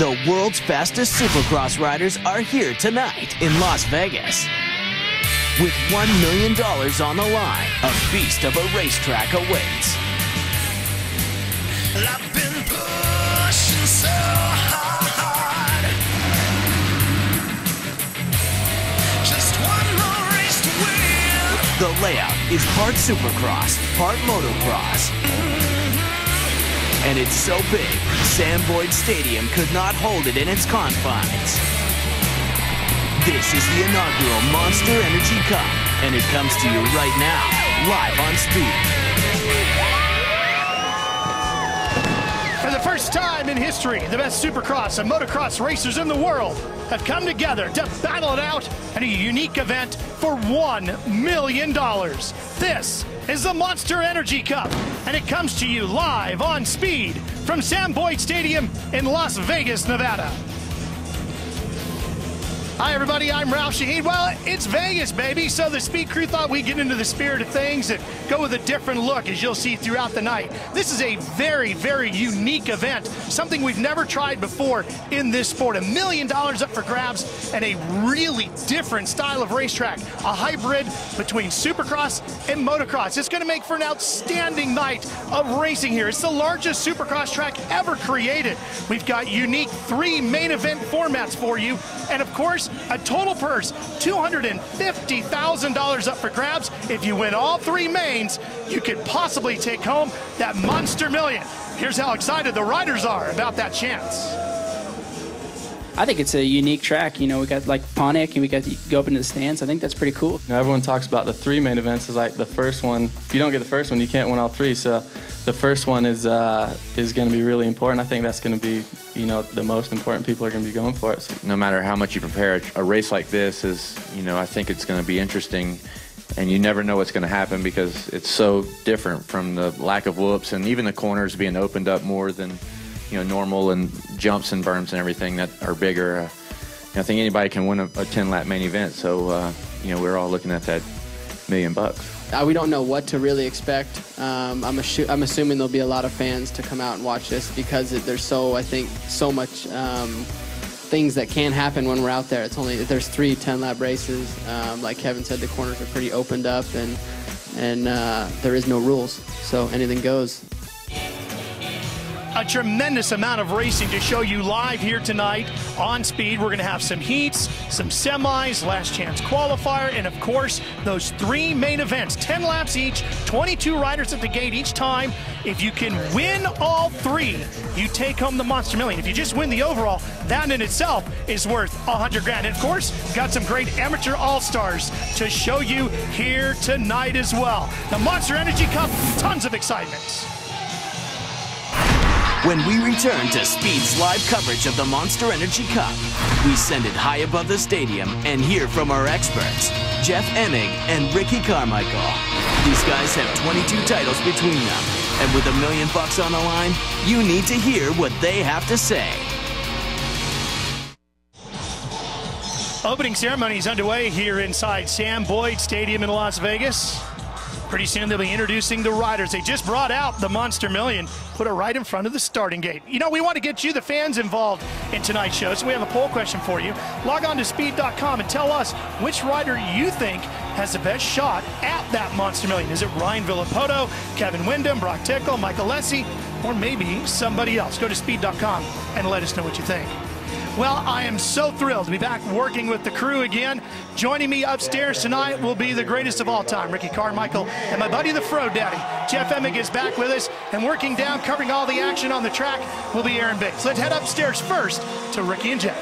The world's fastest supercross riders are here tonight in Las Vegas. With $1 million on the line, a beast of a racetrack awaits. I've been pushing so hard. Just one more race to win. The layout is part supercross, part motocross. And it's so big, Sam Boyd Stadium could not hold it in its confines. This is the inaugural Monster Energy Cup, and it comes to you right now, live on Speed. For the first time in history, the best supercross and motocross racers in the world have come together to battle it out in a unique event for $1 million. This is the Monster Energy Cup, and it comes to you live on Speed from Sam Boyd Stadium in Las Vegas, Nevada. Hi everybody, I'm Ralph Shaheen. Well, it's Vegas, baby, so the Speed crew thought we'd get into the spirit of things and go with a different look, as you'll see throughout the night. This is a very, very unique event, something we've never tried before in this sport. $1 million up for grabs and a really different style of racetrack, a hybrid between supercross and motocross. It's going to make for an outstanding night of racing here. It's the largest supercross track ever created. We've got unique 3 main event formats for you, and of course, a total purse, $250,000 up for grabs. If you win all 3 mains, you could possibly take home that Monster Million. Here's how excited the riders are about that chance. I think it's a unique track. You know, we got like Pontiac and we got to go up into the stands. I think that's pretty cool. Now, everyone talks about the 3 main events as like the first one. If you don't get the first one, you can't win all 3. So the first one is going to be really important. I think that's going to be, you know, the most important. People are going to be going for it. So no matter how much you prepare, a race like this is, you know, I think it's going to be interesting, and you never know what's going to happen because it's so different from the lack of whoops and even the corners being opened up more than, you know, normal, and jumps and berms and everything that are bigger. I think anybody can win a 10-lap main event, so you know, we're all looking at that $1 million. We don't know what to really expect. I'm assuming there'll be a lot of fans to come out and watch this because there's so much things that can happen when we're out there. There's 3 10-lap races. Like Kevin said, the corners are pretty opened up, and there is no rules, so anything goes. A tremendous amount of racing to show you live here tonight on Speed. We're going to have some heats, some semis, last chance qualifier, and of course, those 3 main events, 10 laps each, 22 riders at the gate each time. If you can win all 3, you take home the Monster Million. If you just win the overall, that in itself is worth $100 grand. And of course, we've got some great amateur all-stars to show you here tonight as well. The Monster Energy Cup, tons of excitement. When we return to Speed's live coverage of the Monster Energy Cup, we send it high above the stadium and hear from our experts, Jeff Emig and Ricky Carmichael. These guys have 22 titles between them, and with $1 million on the line, you need to hear what they have to say. Opening ceremony is underway here inside Sam Boyd Stadium in Las Vegas. Pretty soon they'll be introducing the riders. They just brought out the Monster Million, put it right in front of the starting gate. You know, we want to get you, the fans, involved in tonight's show, so we have a poll question for you. Log on to speed.com and tell us which rider you think has the best shot at that Monster Million. Is it Ryan Villopoto, Kevin Windham, Brock Tickle, Mike Alessi, or maybe somebody else? Go to speed.com and let us know what you think. Well, I am so thrilled to be back working with the crew again. Joining me upstairs tonight will be the greatest of all time, Ricky Carmichael, and my buddy the Fro Daddy, Jeff Emig, is back with us, and working down, covering all the action on the track, will be Aaron Biggs. Let's head upstairs first to Ricky and Jeff.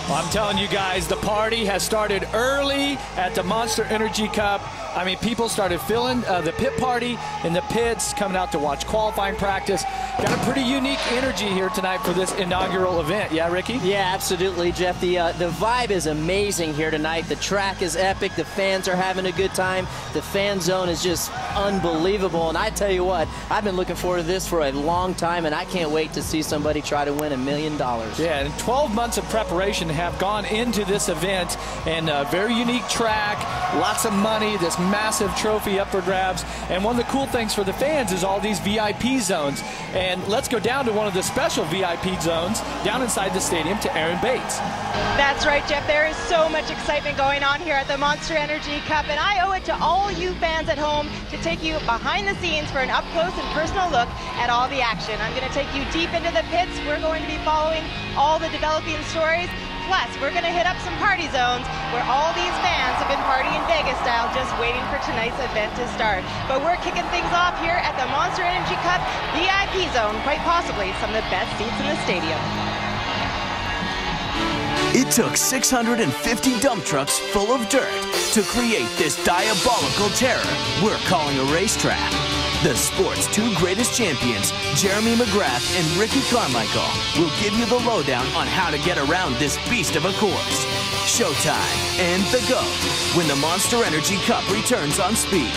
Well, I'm telling you guys, the party has started early at the Monster Energy Cup. I mean, people started filling the pit party in the pits, coming out to watch qualifying practice. Got a pretty unique energy here tonight for this inaugural event. Yeah, Ricky? Yeah, absolutely, Jeff. The vibe is amazing here tonight. The track is epic. The fans are having a good time. The fan zone is just unbelievable. And I tell you what, I've been looking forward to this for a long time, and I can't wait to see somebody try to win $1 million. Yeah, and 12 months of preparation have gone into this event, and a very unique track, lots of money. This massive trophy up for grabs. And one of the cool things for the fans is all these VIP zones. And let's go down to one of the special VIP zones down inside the stadium to Aaron Bates. That's right, Jeff. There is so much excitement going on here at the Monster Energy Cup, and I owe it to all you fans at home to take you behind the scenes for an up-close and personal look at all the action. I'm going to take you deep into the pits. We're going to be following all the developing stories. Plus, we're going to hit up some party zones where all these fans have been partying Vegas style, just waiting for tonight's event to start. But we're kicking things off here at the Monster Energy Cup VIP zone, quite possibly some of the best seats in the stadium. It took 650 dump trucks full of dirt to create this diabolical terror we're calling a racetrack. The sport's two greatest champions, Jeremy McGrath and Ricky Carmichael, will give you the lowdown on how to get around this beast of a course. Showtime and the go when the Monster Energy Cup returns on Speed.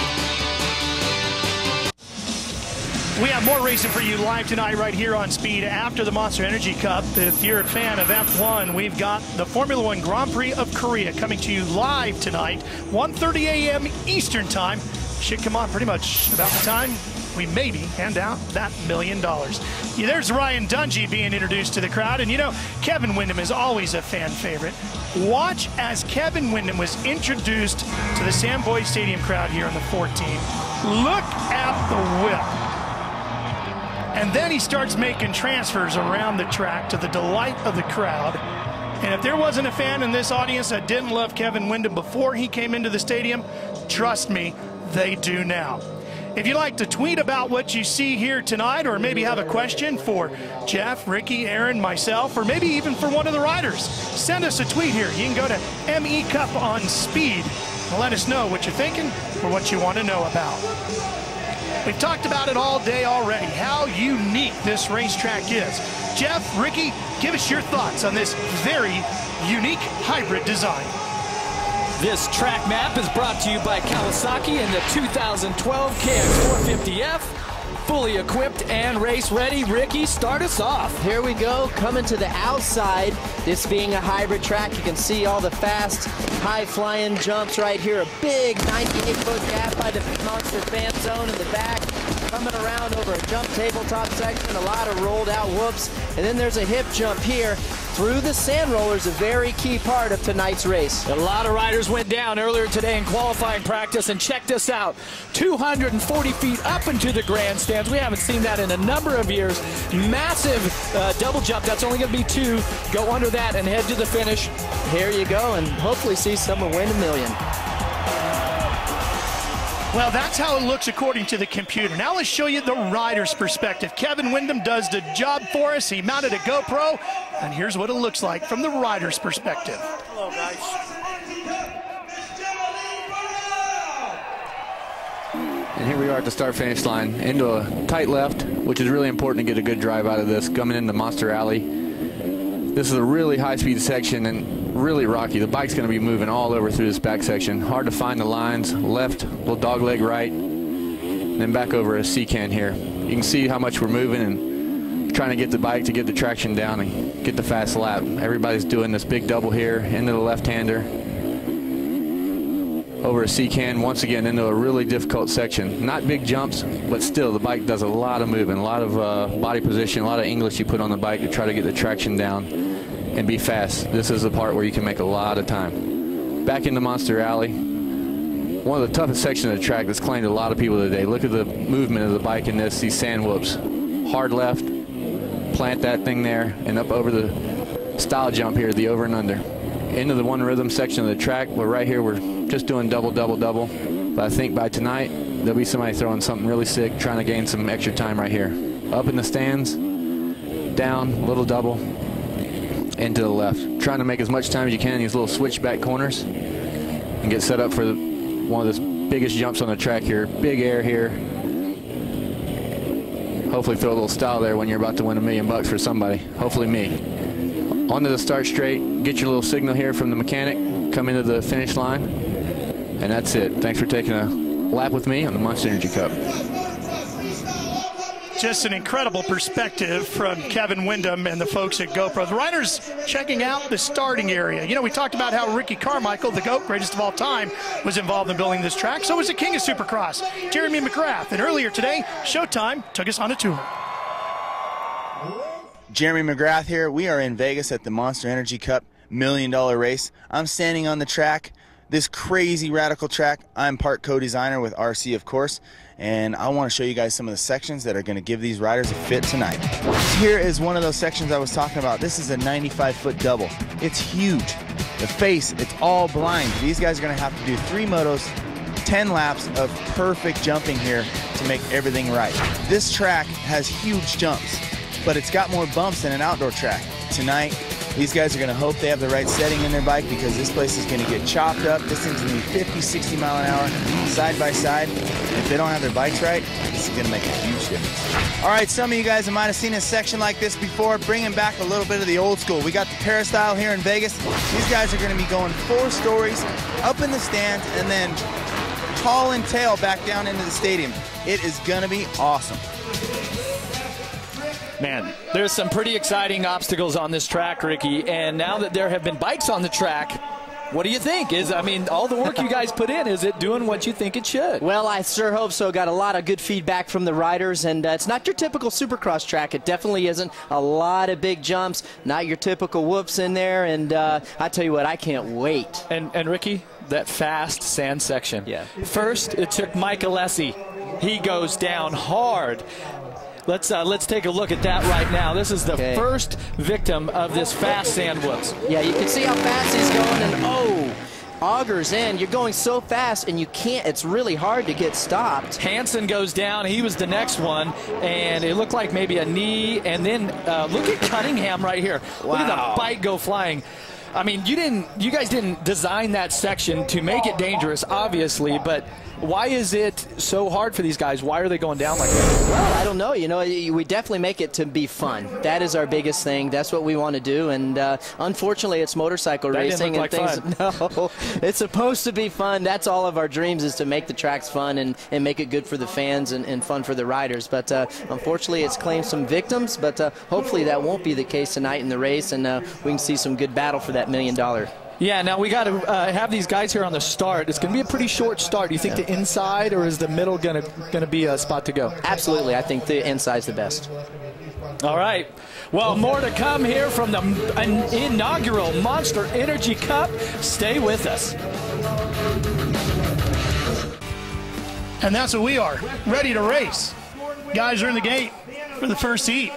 We have more racing for you live tonight right here on Speed after the Monster Energy Cup. If you're a fan of F1, we've got the Formula One Grand Prix of Korea coming to you live tonight, 1:30 a.m. Eastern Time. Should come on pretty much about the time we maybe hand out that $1 million. Yeah, there's Ryan Dungey being introduced to the crowd, and you know, Kevin Windham is always a fan favorite. Watch as Kevin Windham was introduced to the Sam Boyd Stadium crowd here on the 14. Look at the whip. And then he starts making transfers around the track to the delight of the crowd. And if there wasn't a fan in this audience that didn't love Kevin Windham before he came into the stadium, trust me, they do now. If you'd like to tweet about what you see here tonight, or maybe have a question for Jeff, Ricky, Aaron, myself, or maybe even for one of the riders, send us a tweet here. You can go to ME Cup on Speed and let us know what you're thinking or what you want to know about. We've talked about it all day already, how unique this racetrack is. Jeff, Ricky, give us your thoughts on this very unique hybrid design. This track map is brought to you by Kawasaki and the 2012 KX450F. Fully equipped and race ready. Ricky, start us off. Here we go, coming to the outside. This being a hybrid track, you can see all the fast, high-flying jumps right here. A big 98-foot gap by the Monster fan zone in the back. Coming around over a jump tabletop section, a lot of rolled out whoops. And then there's a hip jump here through the sand rollers, a very key part of tonight's race. A lot of riders went down earlier today in qualifying practice, and check this out. 240 feet up into the grandstands. We haven't seen that in a number of years. Massive double jump. That's only going to be 2. Go under that and head to the finish. Here you go, and hopefully see someone win $1 million. Well, that's how it looks according to the computer. Now let's show you the rider's perspective. Kevin Windham does the job for us. He mounted a GoPro, and here's what it looks like from the rider's perspective. Hello, guys. And here we are at the start-finish line, into a tight left, which is really important to get a good drive out of this, coming into Monster Alley. This is a really high-speed section and really rocky. The bike's going to be moving all over through this back section. Hard to find the lines. Left, little dogleg right, and then back over a C-can here. You can see how much we're moving and trying to get the bike to get the traction down and get the fast lap. Everybody's doing this big double here into the left-hander, over a C-can, once again into a really difficult section. Not big jumps, but still the bike does a lot of moving, a lot of body position, a lot of English you put on the bike to try to get the traction down and be fast. This is the part where you can make a lot of time. Back into Monster Alley, one of the toughest sections of the track that's claimed a lot of people today. Look at the movement of the bike in this, these sand whoops. Hard left, plant that thing there, and up over the style jump here, the over and under. Into the one rhythm section of the track, but right here we're just doing double, double, double. But I think by tonight, there'll be somebody throwing something really sick, trying to gain some extra time right here. Up in the stands, down, little double, and to the left. Trying to make as much time as you can in these little switchback corners and get set up for one of the biggest jumps on the track here. Big air here. Hopefully throw a little style there when you're about to win $1 million for somebody. Hopefully me. Onto the start straight, get your little signal here from the mechanic, come into the finish line, and that's it. Thanks for taking a lap with me on the Monster Energy Cup. Just an incredible perspective from Kevin Windham and the folks at GoPro. The riders checking out the starting area. You know, we talked about how Ricky Carmichael, the GOAT, greatest of all time, was involved in building this track. So was the king of Supercross, Jeremy McGrath. And earlier today, Showtime took us on a tour. Jeremy McGrath here. We are in Vegas at the Monster Energy Cup $1 Million race. I'm standing on the track, this crazy radical track. I'm part co-designer with RC, of course, and I want to show you guys some of the sections that are going to give these riders a fit tonight. Here is one of those sections I was talking about. This is a 95-foot double. It's huge. The face, it's all blind. These guys are going to have to do 3 motos, 10 laps of perfect jumping here to make everything right. This track has huge jumps, but it's got more bumps than an outdoor track. Tonight, these guys are going to hope they have the right setting in their bike, because this place is going to get chopped up. This thing's going to be 50, 60 mile an hour, side by side. If they don't have their bikes right, this is going to make a huge difference. All right, some of you guys might have seen a section like this before, bringing back a little bit of the old school. We got the peristyle here in Vegas. These guys are going to be going 4 stories up in the stands and then haul and tail back down into the stadium. It is going to be awesome. Man, there's some pretty exciting obstacles on this track, Ricky, and now that there have been bikes on the track, what do you think? I mean, all the work you guys put in, is it doing what you think it should? Well, I sure hope so. Got a lot of good feedback from the riders, and it's not your typical Supercross track. It definitely isn't. A lot of big jumps, not your typical whoops in there, and I tell you what, I can't wait. And Ricky, that fast sand section. Yeah. First, it took Mike Alessi. He goes down hard. Let's take a look at that right now. This is the first victim of this fast sand whoops. Yeah, you can see how fast he's going, and augers in. You're going so fast, and you can't. It's really hard to get stopped. Hansen goes down. He was the next one, and it looked like maybe a knee. And then look at Cunningham right here. Wow. Look at the bike go flying. I mean, you guys didn't design that section to make it dangerous, obviously, but why is it so hard for these guys? Why are they going down like that? Well, I don't know. You know, we definitely make it to be fun. That is our biggest thing. That's what we want to do. And unfortunately, it's motorcycle racing and things. No, it's supposed to be fun. That's all of our dreams, is to make the tracks fun and make it good for the fans and fun for the riders. But unfortunately, it's claimed some victims. But hopefully, that won't be the case tonight in the race, and we can see some good battle for that $1 million. Yeah, now we got to have these guys here on the start. It's going to be a pretty short start. Do you think the inside, or is the middle going to be a spot to go? Absolutely. I think the inside's the best. All right. Well, more to come here from the inaugural Monster Energy Cup. Stay with us. And that's what we are, ready to race. Guys are in the gate for the first heat.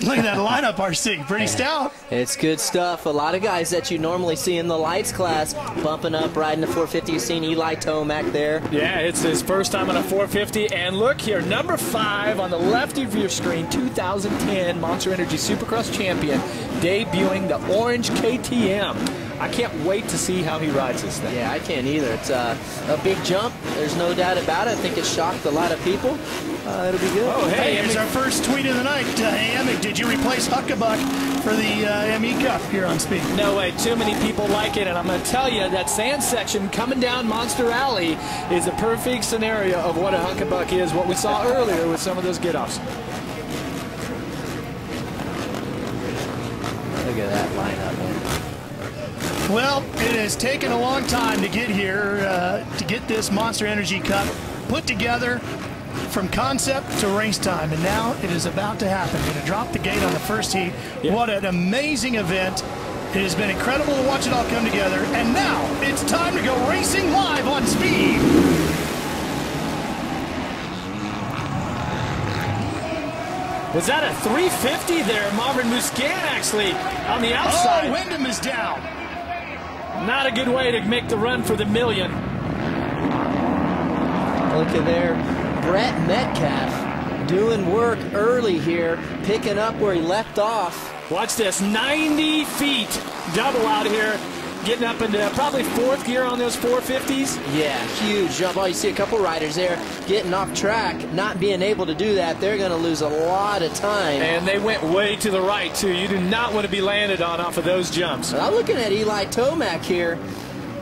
Look at that lineup, RC. Pretty stout. It's good stuff. A lot of guys that you normally see in the lights class bumping up, riding the 450. You've seen Eli Tomac there. Yeah, it's his first time on a 450. And look here, number 5 on the left of your screen, 2010 Monster Energy Supercross champion, debuting the orange KTM. I can't wait to see how he rides this thing. Yeah, I can't either. It's a big jump. There's no doubt about it. I think it shocked a lot of people. It'll be good. Oh, hey, here's our first tweet of the night. Amick, did you replace Huckabuck for the ME Cup here on Speed? No way. Too many people like it, and I'm going to tell you that sand section coming down Monster Alley is a perfect scenario of what a Huckabuck is, what we saw earlier with some of those get-offs. Look at that lineup, man. Well, it has taken a long time to get here, to get this Monster Energy Cup put together from concept to race time, and now it is about to happen. We're going to drop the gate on the first heat. Yeah. What an amazing event. It has been incredible to watch it all come together, and now it's time to go racing live on Speed. Was that a 350 there? Marvin Musquin actually on the outside. Oh, Windham is down. Not a good way to make the run for the $1 million. Look at there. Brett Metcalf doing work early here, picking up where he left off. Watch this, 90 feet double out here, getting up into probably 4th gear on those 450s. Yeah, huge jump. Oh, you see a couple riders there getting off track, not being able to do that. They're going to lose a lot of time. And they went way to the right, too. You do not want to be landed on off of those jumps. I'm looking at Eli Tomac here.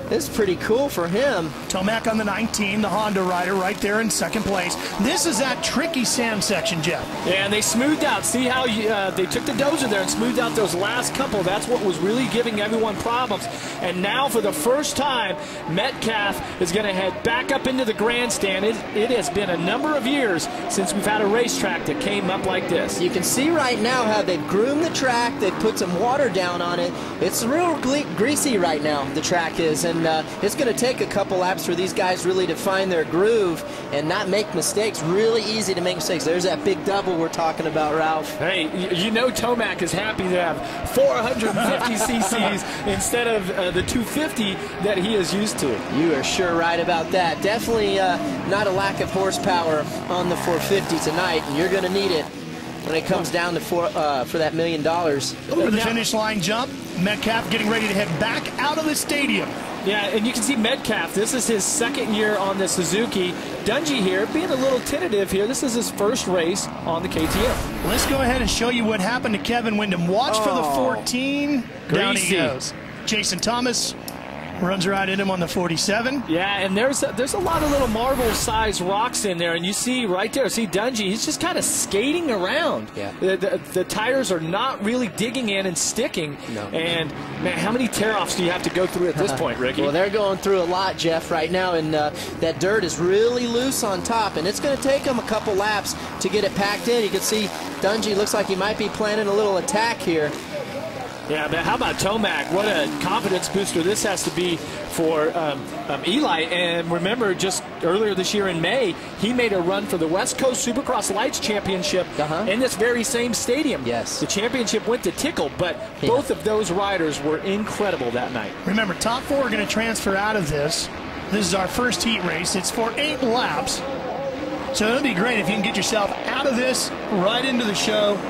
This is pretty cool for him. Tomac on the 19, the Honda rider right there in second place. This is that tricky sand section, Jeff. Yeah, and they smoothed out. See how they took the dozer there and smoothed out those last couple. That's what was really giving everyone problems. And now for the first time, Metcalf is going to head back up into the grandstand. It has been a number of years since we've had a racetrack that came up like this. You can see right now how they've groomed the track. They've put some water down on it. It's real greasy right now, the track is. And it's going to take a couple laps for these guys really to find their groove and not make mistakes. Really easy to make mistakes. There's that big double we're talking about, Ralph. Hey, you know Tomac is happy to have 450 cc's instead of the 250 that he is used to. You are sure right about that. Definitely not a lack of horsepower on the 450 tonight, and you're going to need it when it comes down to for that $1 million. Over the finish line jump, Metcalf getting ready to head back out of the stadium. Yeah, and you can see Metcalf. This is his second year on the Suzuki. Dungey here being a little tentative here. This is his first race on the KTM. Let's go ahead and show you what happened to Kevin Windham. Watch for the 14. Down he goes. Jason Thomas runs right in him on the 47. Yeah, and there's a lot of little marble-sized rocks in there, and you see right there, see Dungey, he's just kind of skating around. Yeah. The tires are not really digging in and sticking. No. And, man, how many tear-offs do you have to go through at this point, Ricky? Well, they're going through a lot, Jeff, right now, and that dirt is really loose on top, and it's going to take them a couple laps to get it packed in. You can see Dungey looks like he might be planning a little attack here. Yeah, but how about Tomac? What a confidence booster this has to be for Eli. And remember, just earlier this year in May, he made a run for the West Coast Supercross Lights Championship in this very same stadium. Yes. The championship went to Tickle, but both of those riders were incredible that night. Remember, top 4 are going to transfer out of this. This is our first heat race. It's for 8 laps. So it'll be great if you can get yourself out of this, right into the show,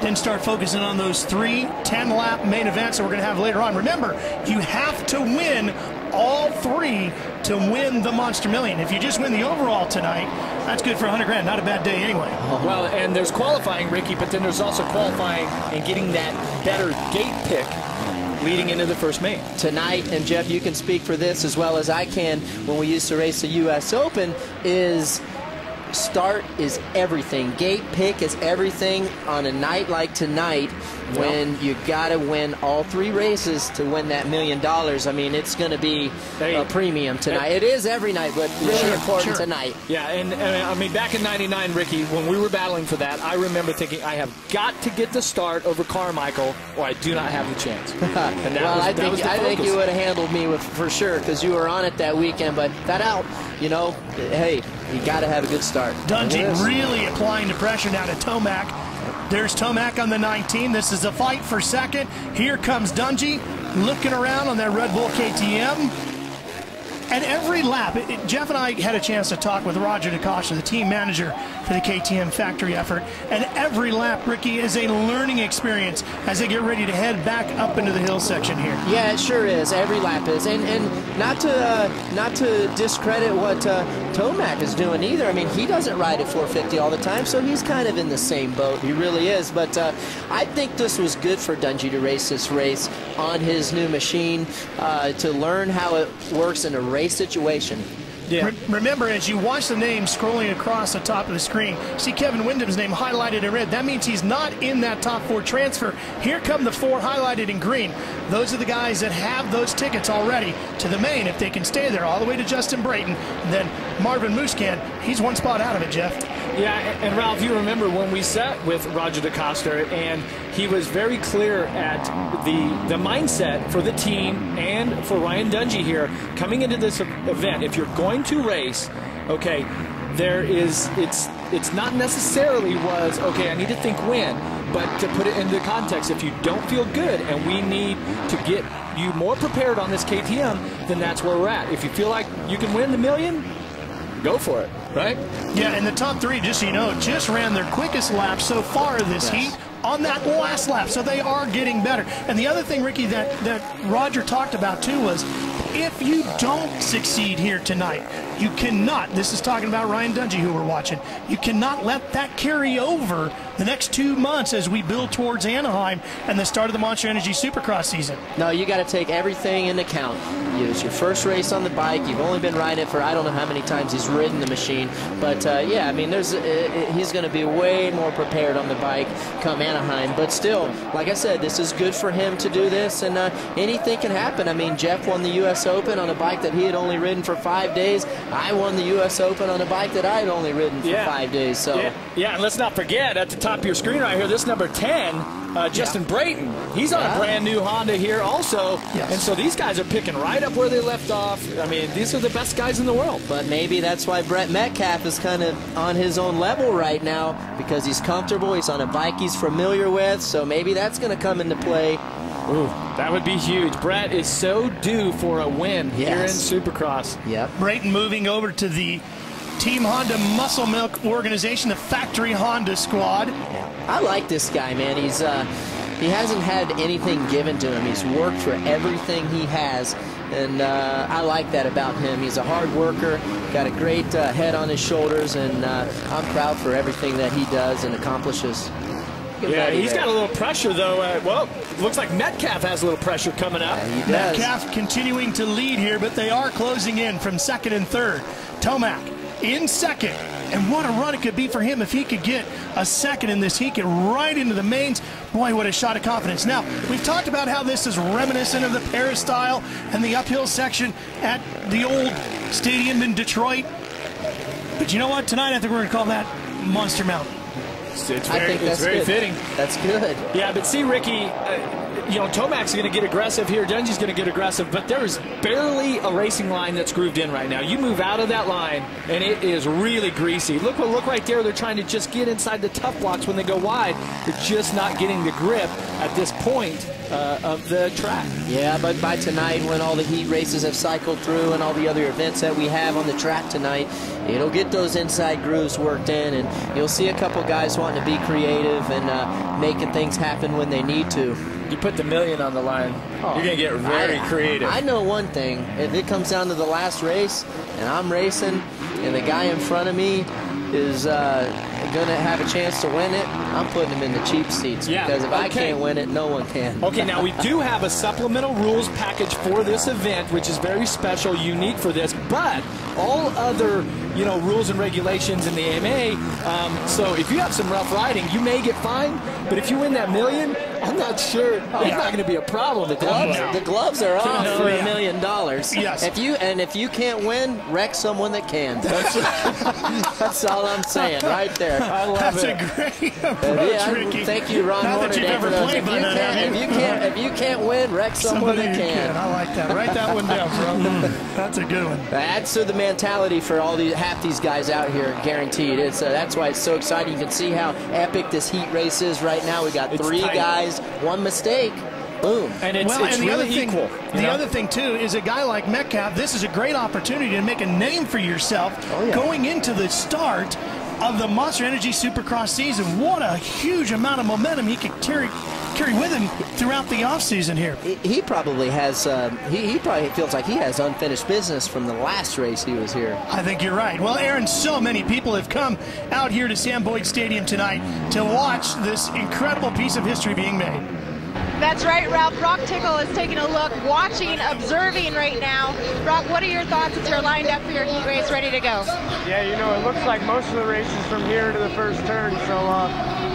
then start focusing on those 3 10-lap main events that we're going to have later on. Remember, you have to win all 3 to win the Monster Million. If you just win the overall tonight, that's good for 100 grand. Not a bad day anyway. Well, and there's qualifying, Ricky, but then there's also qualifying and getting that better gate pick leading into the first main. Tonight, and Jeff, you can speak for this as well as I can, when we used to race the U.S. Open, is start is everything. Gate pick is everything on a night like tonight when you got to win all 3 races to win that $1 million. I mean, it's going to be a premium tonight. It is every night, but really important tonight. Yeah, and I mean, back in '99, Ricky, when we were battling for that, I remember thinking, I have got to get the start over Carmichael or I do not have the chance. And well, I think you would have handled me for sure because you were on it that weekend, but that out, you know, hey, you got to have a good start. Dungey really applying the pressure now to Tomac. There's Tomac on the 19. This is a fight for second. Here comes Dungey looking around on that Red Bull KTM. And every lap, Jeff and I had a chance to talk with Roger DeCosta, the team manager for the KTM factory effort. And every lap, Ricky, is a learning experience as they get ready to head back up into the hill section here. Yeah, it sure is. Every lap is. And not to discredit what Tomac is doing either. I mean, he doesn't ride at 450 all the time, so he's kind of in the same boat. He really is. But I think this was good for Dungey to race this race on his new machine, to learn how it works in a race situation. Yeah. Remember, as you watch the name scrolling across the top of the screen, see Kevin Windham's name highlighted in red. That means he's not in that top 4 transfer. Here come the 4 highlighted in green. Those are the guys that have those tickets already to the main. If they can stay there all the way to Justin Brayton, then Marvin Muscan, he's 1 spot out of it, Jeff. Yeah, and Ralph, you remember when we sat with Roger DeCosta, and he was very clear at the mindset for the team and for Ryan Dungey here coming into this event. If you're going to race, okay, it's not necessarily okay, I need to think win, but to put it into context, if you don't feel good and we need to get you more prepared on this KTM, then that's where we're at. If you feel like you can win the $1 million, go for it, right? Yeah, and the top 3, just so you know, just ran their quickest lap so far this heat on that last lap, so they are getting better. And the other thing, Ricky, that Roger talked about too was if you don't succeed here tonight, you cannot, this is talking about Ryan Dungey who we're watching, you cannot let that carry over the next 2 months as we build towards Anaheim and the start of the Monster Energy Supercross season. No, you got to take everything into account. It's your first race on the bike. You've only been riding it for I don't know how many times he's ridden the machine. But, yeah, I mean, he's going to be way more prepared on the bike come Anaheim. But still, like I said, this is good for him to do this, and anything can happen. I mean, Jeff won the U.S. Open on a bike that he had only ridden for 5 days. I won the U.S. Open on a bike that I had only ridden for 5 days. So yeah, and let's not forget, at the top of your screen right here, this number 10, Justin Brayton. He's on a brand new Honda here also. Yes. And so these guys are picking right up where they left off. I mean, these are the best guys in the world. But maybe that's why Brett Metcalf is kind of on his own level right now, because he's comfortable. He's on a bike he's familiar with. So maybe that's going to come into play. Ooh, that would be huge. Brett is so due for a win here in Supercross. Yep. Brayton moving over to the Team Honda Muscle Milk organization, the Factory Honda squad. I like this guy, man. He's he hasn't had anything given to him. He's worked for everything he has, and I like that about him. He's a hard worker, got a great head on his shoulders, and I'm proud for everything that he does and accomplishes. Yeah, he's got a little pressure, though. Well, looks like Metcalf has a little pressure coming up. Yeah, he does. Metcalf continuing to lead here, but they are closing in from second and third. Tomac in second, and what a run it could be for him if he could get a second in this. He could right into the mains. Boy, what a shot of confidence. Now, we've talked about how this is reminiscent of the Paris style and the uphill section at the old stadium in Detroit. But you know what? Tonight I think we're going to call that Monster Mountain. It's very fitting. That's good. Yeah, but see, Ricky, you know, Tomac's going to get aggressive here. Dungey's going to get aggressive, but there is barely a racing line that's grooved in right now. You move out of that line, and it is really greasy. Look right there. They're trying to just get inside the tough blocks when they go wide. They're just not getting the grip at this point of the track. Yeah, but by tonight, when all the heat races have cycled through and all the other events that we have on the track tonight, it'll get those inside grooves worked in, and you'll see a couple guys wanting to be creative and making things happen when they need to. You put the $1 million on the line, you're going to get very creative. I know one thing. If it comes down to the last race, and I'm racing, and the guy in front of me is going to have a chance to win it, I'm putting him in the cheap seats. Yeah, because if I can't win it, no one can. Okay, now we do have a supplemental rules package for this event, which is very special, unique for this, but all other, you know, rules and regulations in the AMA, so if you have some rough riding, you may get fined, but if you win that $1 million, I'm not sure. It's not going to be a problem at that point. The gloves are off for $1 million. Yes. If you can't win, wreck someone that can. That's all I'm saying right there. I love That's it. a great approach, Ricky. Thank you, Ron Not Horner. that you've ever played by that, have you? If you can't win, wreck someone that can. I like that. Write that one down, bro. That's a good one. That's the mentality for half these guys out here, guaranteed. It's that's why it's so exciting. You can see how epic this heat race is right now. We got three guys, one mistake, boom. And it's really equal. The other thing, too, is a guy like Metcalf, this is a great opportunity to make a name for yourself going into the start of the Monster Energy Supercross season. What a huge amount of momentum he could carry with him throughout the offseason here. He probably has, he probably feels like he has unfinished business from the last race he was here. I think you're right. Well, Aaron, so many people have come out here to Sam Boyd Stadium tonight to watch this incredible piece of history being made. That's right, Ralph. Brock Tickle is taking a look, watching, observing right now. Brock, what are your thoughts as you're lined up for your heat race, ready to go? Yeah, you know, it looks like most of the race is from here to the first turn, so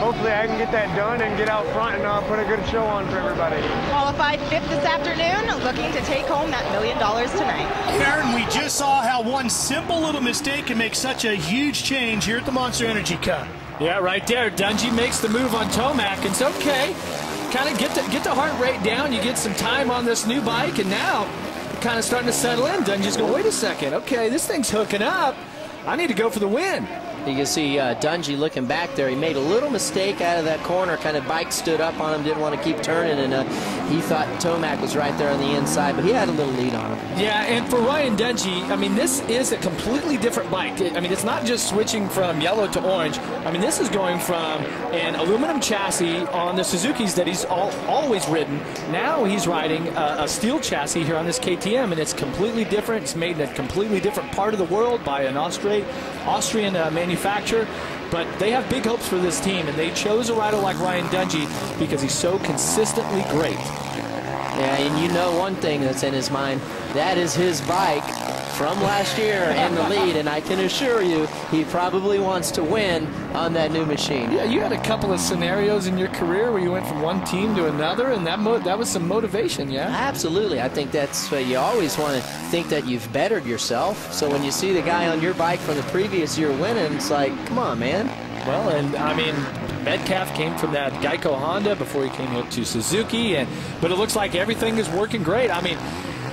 hopefully I can get that done and get out front and put a good show on for everybody. Qualified 5th this afternoon, looking to take home that $1 million tonight. Aaron, we just saw how one simple little mistake can make such a huge change here at the Monster Energy Cup. Yeah, right there. Dungey makes the move on Tomac. It's okay. Kind of get the heart rate down. You get some time on this new bike, and now you're kind of starting to settle in. Dungey's going, wait a second. Okay, this thing's hooking up. I need to go for the win. You can see Dungey looking back there. He made a little mistake out of that corner, kind of bike stood up on him, didn't want to keep turning, and he thought Tomac was right there on the inside, but he had a little lead on him. Yeah, and for Ryan Dungey, I mean, this is a completely different bike. I mean, it's not just switching from yellow to orange. I mean, this is going from an aluminum chassis on the Suzukis that he's always ridden. Now he's riding a steel chassis here on this KTM, and it's completely different. It's made in a completely different part of the world by an Austrian manufacturer. But they have big hopes for this team, and they chose a rider like Ryan Dungey because he's so consistently great. Yeah, and you know one thing that's in his mind, that is his bike from last year in the lead, and I can assure you he probably wants to win on that new machine. Yeah, you had a couple of scenarios in your career where you went from one team to another, and that was some motivation, yeah? Absolutely. I think that's you always want to think that you've bettered yourself. So when you see the guy on your bike from the previous year winning, it's like, come on, man. Well, and I mean, Metcalf came from that Geico Honda before he came here to Suzuki, but it looks like everything is working great. I mean,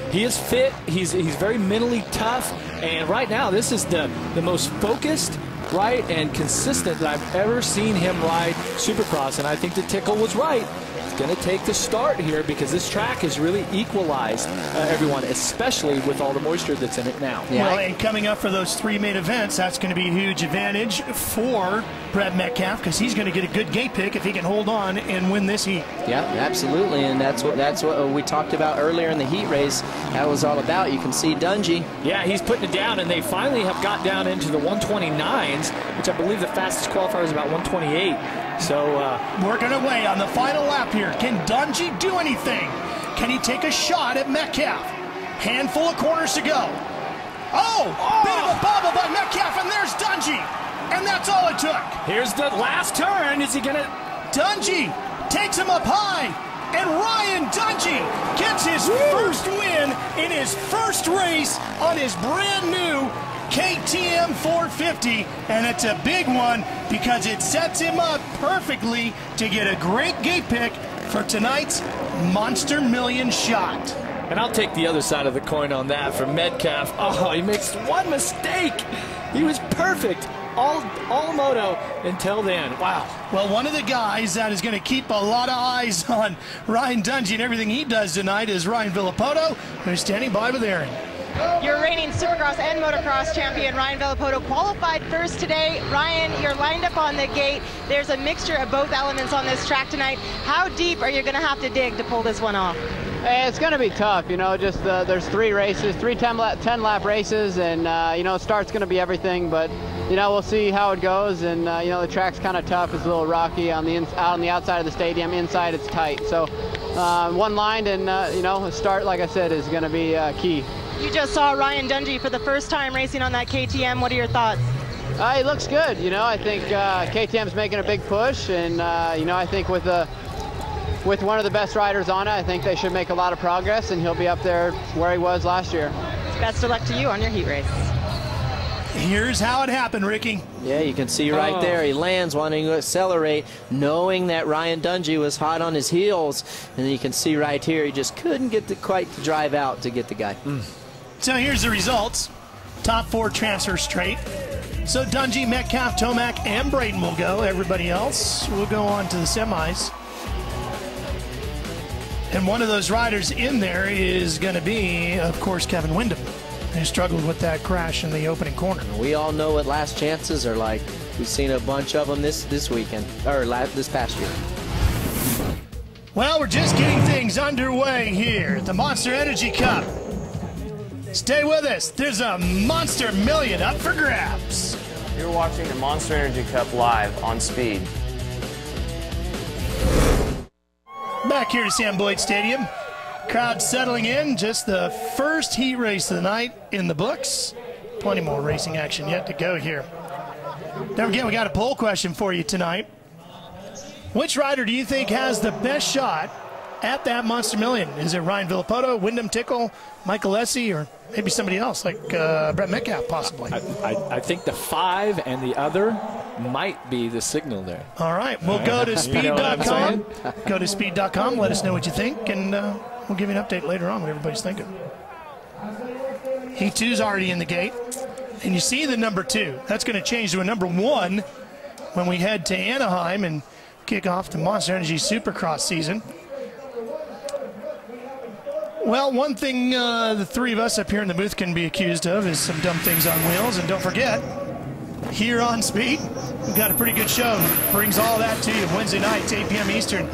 he is fit, he's very mentally tough, and right now this is the most focused, right, and consistent that I've ever seen him ride Supercross, and I think the Tickle was right. It's going to take the start here because this track has really equalized everyone, especially with all the moisture that's in it now. Yeah. Well, and coming up for those 3 main events, that's going to be a huge advantage for Brett Metcalf because he's going to get a good gate pick if he can hold on and win this heat. Yeah, absolutely, and that's what we talked about earlier in the heat race. That was all about. You can see Dungey. Yeah, he's putting it down, and they finally have got down into the 129s, which I believe the fastest qualifier is about 128. So working away on the final lap here. Can Dungey do anything? Can he take a shot at Metcalf? Handful of corners to go. Oh! Bit of a bobble by Metcalf, and there's Dungey. And that's all it took. Here's the last turn. Is he going to... Dungey takes him up high. And Ryan Dungey gets his first win in his first race on his brand new KTM 450, and it's a big one because it sets him up perfectly to get a great gate pick for tonight's Monster Million shot. And I'll take the other side of the coin on that for Metcalf. Oh, he makes one mistake. He was perfect all moto until then. Wow. Well, one of the guys that is going to keep a lot of eyes on Ryan Dungey and everything he does tonight is Ryan Villopoto, who's standing by with Aaron. Your reigning Supercross and Motocross champion, Ryan Villopoto, qualified first today. Ryan, you're lined up on the gate. There's a mixture of both elements on this track tonight. How deep are you going to have to dig to pull this one off? It's going to be tough, you know, just there's 3 races, 3 10-lap races, and, you know, start's going to be everything, but, you know, we'll see how it goes, and, you know, the track's kind of tough. It's a little rocky out on the outside of the stadium. Inside, it's tight. So one line and, you know, the start, like I said, is going to be key. You just saw Ryan Dungey for the first time racing on that KTM. What are your thoughts? He looks good. You know, I think KTM's making a big push, and you know, I think with one of the best riders on it, I think they should make a lot of progress, and he'll be up there where he was last year. Best of luck to you on your heat race. Here's how it happened, Ricky. Yeah, you can see right there. He lands wanting to accelerate, knowing that Ryan Dungey was hot on his heels, and you can see right here he just couldn't get quite to drive out to get the guy. So here's the results. Top 4 transfer straight. So Dungey, Metcalf, Tomac, and Braden will go. Everybody else will go on to the semis. And one of those riders in there is going to be, of course, Kevin Windham, who struggled with that crash in the opening corner. We all know what last chances are like. We've seen a bunch of them this weekend, or this past year. Well, we're just getting things underway here at the Monster Energy Cup. Stay with us. There's a Monster Million up for grabs. You're watching the Monster Energy Cup live on Speed. Back here to Sam Boyd Stadium. Crowd settling in. Just the first heat race of the night in the books. Plenty more racing action yet to go here. Don't forget, we got a poll question for you tonight. Which rider do you think has the best shot at that Monster Million? Is it Ryan Villopoto, Windham Tickle, Mike Alessi, or maybe somebody else like Brett Metcalf, possibly? I think the 5 and the other might be the signal there. All right, we'll go to speed.com. Go to speed.com, let us know what you think, and we'll give you an update later on what everybody's thinking. Heat 2's already in the gate. And you see the number 2. That's going to change to a number 1 when we head to Anaheim and kick off the Monster Energy Supercross season. Well, one thing the three of us up here in the booth can be accused of is some dumb things on wheels. And don't forget, here on Speed, we've got a pretty good show. Brings all that to you Wednesday nights, 8 p.m. Eastern.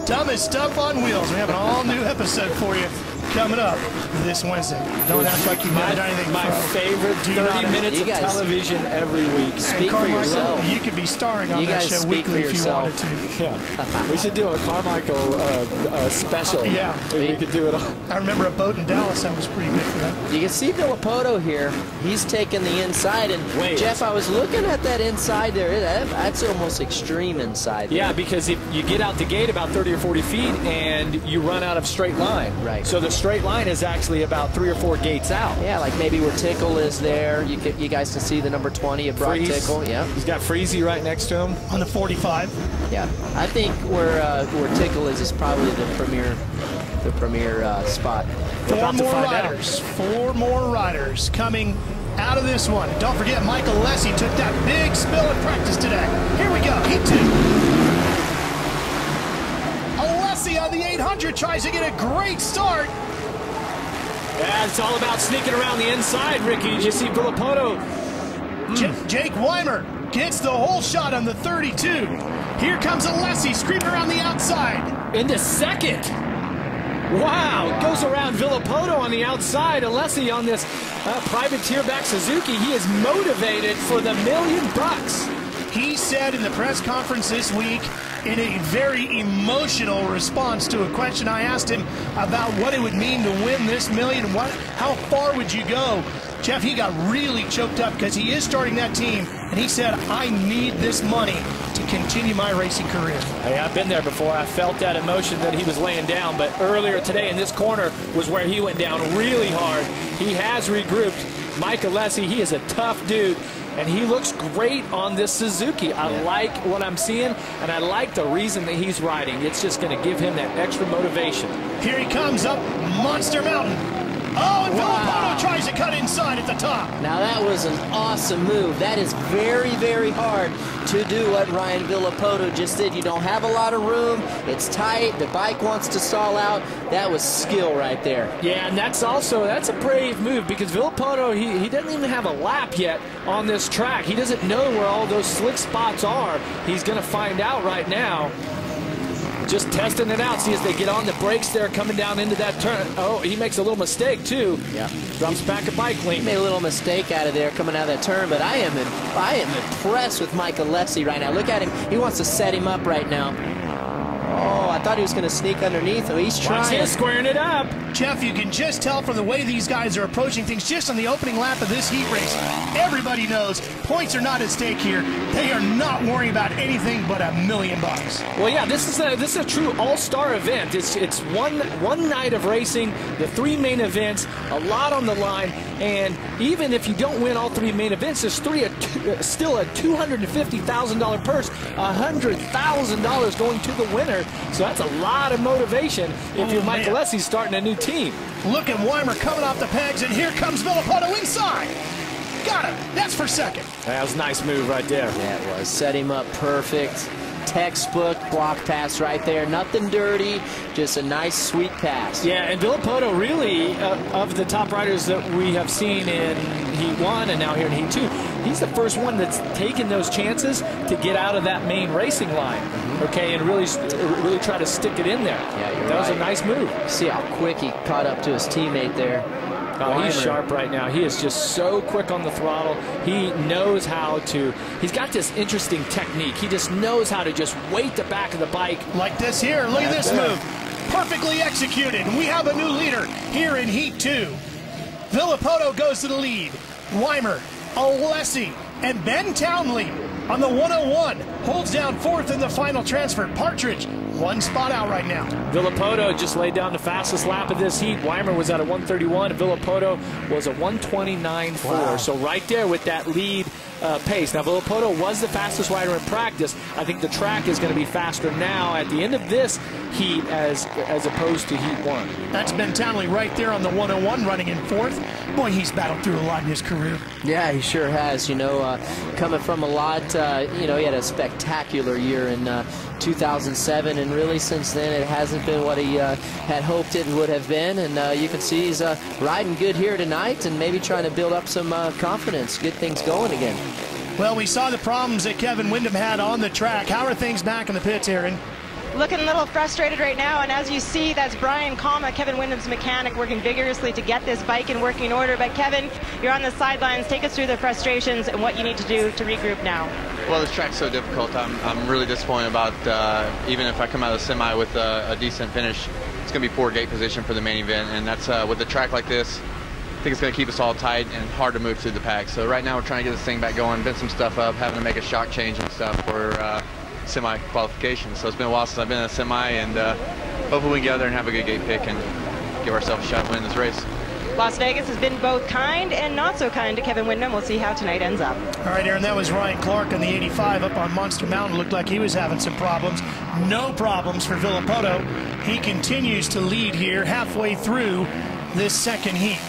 Dumbest stuff on wheels. We have an all-new episode for you coming up this Wednesday. Don't act like you've never done anything. My favorite 30 minutes of television every week. Speak for yourself. You could be starring on that show weekly if you wanted to. Yeah. We should do a Carmichael special. Yeah. We could do it all. I remember a boat in Dallas that was pretty good for that. You can see Villopoto here. He's taking the inside. And Jeff, I was looking at that inside there. That's almost extreme inside there. Yeah, because if you get out the gate about 30 or 40 feet and you run out of straight line. Right. So the straight line is actually about 3 or 4 gates out. Yeah, like maybe where Tickle is there. You guys can see the number 20 of Brock Tickle. Yeah. He's got Freezy right next to him. On the 45. Yeah. I think where Tickle is probably the premier spot. Four more riders coming out of this one. Don't forget, Michael Alessi took that big spill in practice today. Here we go, heat 2. Alessi on the 800 tries to get a great start. Yeah, it's all about sneaking around the inside, Ricky. You see Villopoto. Jake Weimer gets the whole shot on the 32. Here comes Alessi screaming around the outside. Into second. Wow, goes around Villopoto on the outside. Alessi on this privateer back Suzuki. He is motivated for the $1 million. He said in the press conference this week, in a very emotional response to a question I asked him about what it would mean to win this $1 million, how far would you go? Jeff, he got really choked up because he is starting that team, and he said, I need this money to continue my racing career. Hey, I've been there before. I felt that emotion that he was laying down, but earlier today in this corner was where he went down really hard. He has regrouped. Mike Alessi, he is a tough dude, and he looks great on this Suzuki. I like what I'm seeing, and I like the reason that he's riding. It's just going to give him that extra motivation. Here he comes up Monster Mountain. Oh, and Villopoto tries to cut inside at the top. Now that was an awesome move. That is very, very hard to do what Ryan Villopoto just did. You don't have a lot of room. It's tight. The bike wants to stall out. That was skill right there. Yeah, and that's a brave move because Villopoto, he doesn't even have a lap yet on this track. He doesn't know where all those slick spots are. He's going to find out right now. Just testing it out. See as they get on the brakes there coming down into that turn. Oh, he makes a little mistake too. Yeah. Drops back a bike link. He made a little mistake out of there coming out of that turn, but I am impressed with Mike Alessi right now. Look at him. He wants to set him up right now. Oh, I thought he was going to sneak underneath him. He's trying. Watch him squaring it up. Jeff, you can just tell from the way these guys are approaching things just on the opening lap of this heat race. Everybody knows points are not at stake here. They are not worrying about anything but $1 million. Well, yeah, this is a true all-star event. It's one night of racing, the 3 main events, a lot on the line, and even if you don't win all 3 main events, there's still a $250,000 purse, $100,000 going to the winner. So that's a lot of motivation if you're Mike Alessi starting a new team. Look at Weimer coming off the pegs, and here comes Villopoto inside. Got him. That's for second. That was a nice move right there. Yeah, it was. Set him up perfect. Textbook block pass right there. Nothing dirty. Just a nice, sweet pass. Yeah, and Villopoto really, of the top riders that we have seen in Heat 1 and now here in Heat 2, he's the first one that's taken those chances to get out of that main racing line, okay, and really try to stick it in there. Yeah, you're That was right. a nice move. See how quick he caught up to his teammate there. Oh, he's sharp right now. He is just so quick on the throttle. He knows how to, he's got this interesting technique. He just knows how to just weight the back of the bike. Like this here. Look at this move. Perfectly executed. We have a new leader here in Heat 2. Villopoto goes to the lead. Weimer, Alessi, and Ben Townley on the 101 holds down 4th in the final transfer. Partridge, 1 spot out right now. Villopoto just laid down the fastest lap of this heat. Weimer was at a 131. Villopoto was a 129.4. Wow. So right there with that lead pace. Now, Villopoto was the fastest rider in practice. I think the track is going to be faster now. At the end of this heat as opposed to heat 1. That's Ben Townley right there on the 101 running in 4th. Boy, he's battled through a lot in his career. Yeah, he sure has. You know, coming from a lot, you know, he had a spectacular year in 2007, and really since then it hasn't been what he had hoped it would have been. And you can see he's riding good here tonight and maybe trying to build up some confidence, get things going again. Well, we saw the problems that Kevin Windham had on the track. How are things back in the pits, Aaron? Looking a little frustrated right now, and as you see, that's Brian Kama, Kevin Windham's mechanic, working vigorously to get this bike in working order. But Kevin, you're on the sidelines. Take us through the frustrations and what you need to do to regroup now. Well, this track's so difficult. I'm really disappointed about even if I come out of the semi with a decent finish, it's going to be poor gate position for the main event, and that's with a track like this, I think it's going to keep us all tight and hard to move through the pack. So right now we're trying to get this thing back going, bent some stuff up, having to make a shock change and stuff for semi qualification. So it's been a while since I've been in a semi, and hopefully we can get out there and have a good gate pick and give ourselves a shot at winning this race. Las Vegas has been both kind and not so kind to Kevin Windham. We'll see how tonight ends up. All right, Aaron, that was Ryan Clark on the 85 up on Monster Mountain. Looked like he was having some problems. No problems for Villopoto. He continues to lead here halfway through this second heat.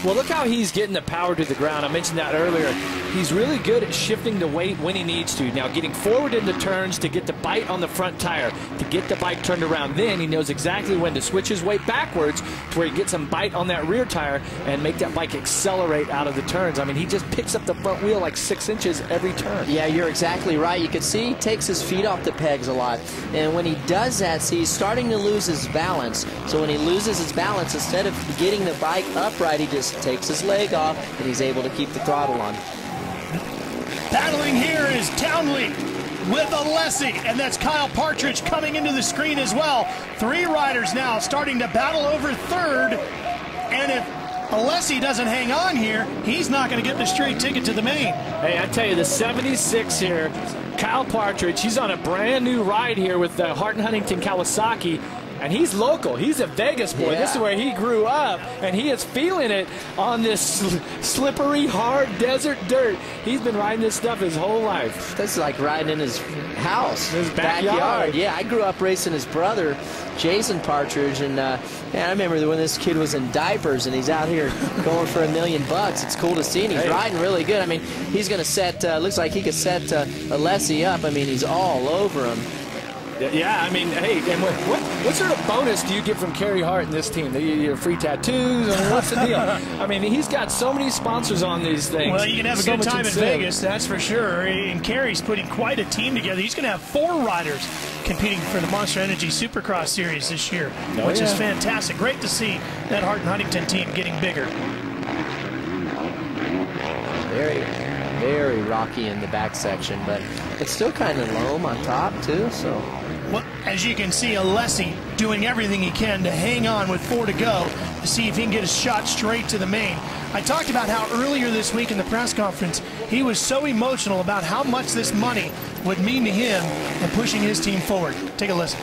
Well, look how he's getting the power to the ground. I mentioned that earlier. He's really good at shifting the weight when he needs to. Now, getting forward into turns to get the bite on the front tire, to get the bike turned around. Then he knows exactly when to switch his weight backwards to where he gets some bite on that rear tire and make that bike accelerate out of the turns. I mean, he just picks up the front wheel like 6 inches every turn. Yeah, you're exactly right. You can see he takes his feet off the pegs a lot. And when he does that, see, he's starting to lose his balance. So when he loses his balance, instead of getting the bike upright, he just takes his leg off and he's able to keep the throttle on. Battling here is Townley with Alessi, and that's Kyle Partridge coming into the screen as well. 3 riders now starting to battle over 3rd, and if Alessi doesn't hang on here, he's not going to get the straight ticket to the main. Hey, I tell you, the 76 here, Kyle Partridge, he's on a brand new ride here with the Hart & Huntington Kawasaki. And he's local. He's a Vegas boy. Yeah. This is where he grew up, and he is feeling it on this slippery, hard desert dirt. He's been riding this stuff his whole life. That's like riding in his house, his backyard. Yeah, I grew up racing his brother, Jason Partridge, and man, I remember when this kid was in diapers, and he's out here going for $1 million. It's cool to see, and he's riding really good. I mean, he's going to set. Looks like he could set Alessi up. I mean, he's all over him. Yeah, I mean, hey, and what sort of bonus do you get from Kerry Hart in this team? You get free tattoos? I mean, what's the deal? I mean, he's got so many sponsors on these things. Well, you can have a good time in Vegas, that's for sure. And Kerry's putting quite a team together. He's going to have 4 riders competing for the Monster Energy Supercross Series this year, which is fantastic. Great to see that Hart & Huntington team getting bigger. Very rocky in the back section, but it's still kind of loam on top, too, so... Well, as you can see, Alessi doing everything he can to hang on with 4 to go to see if he can get a shot straight to the main. I talked about how earlier this week in the press conference, he was so emotional about how much this money would mean to him and pushing his team forward. Take a listen.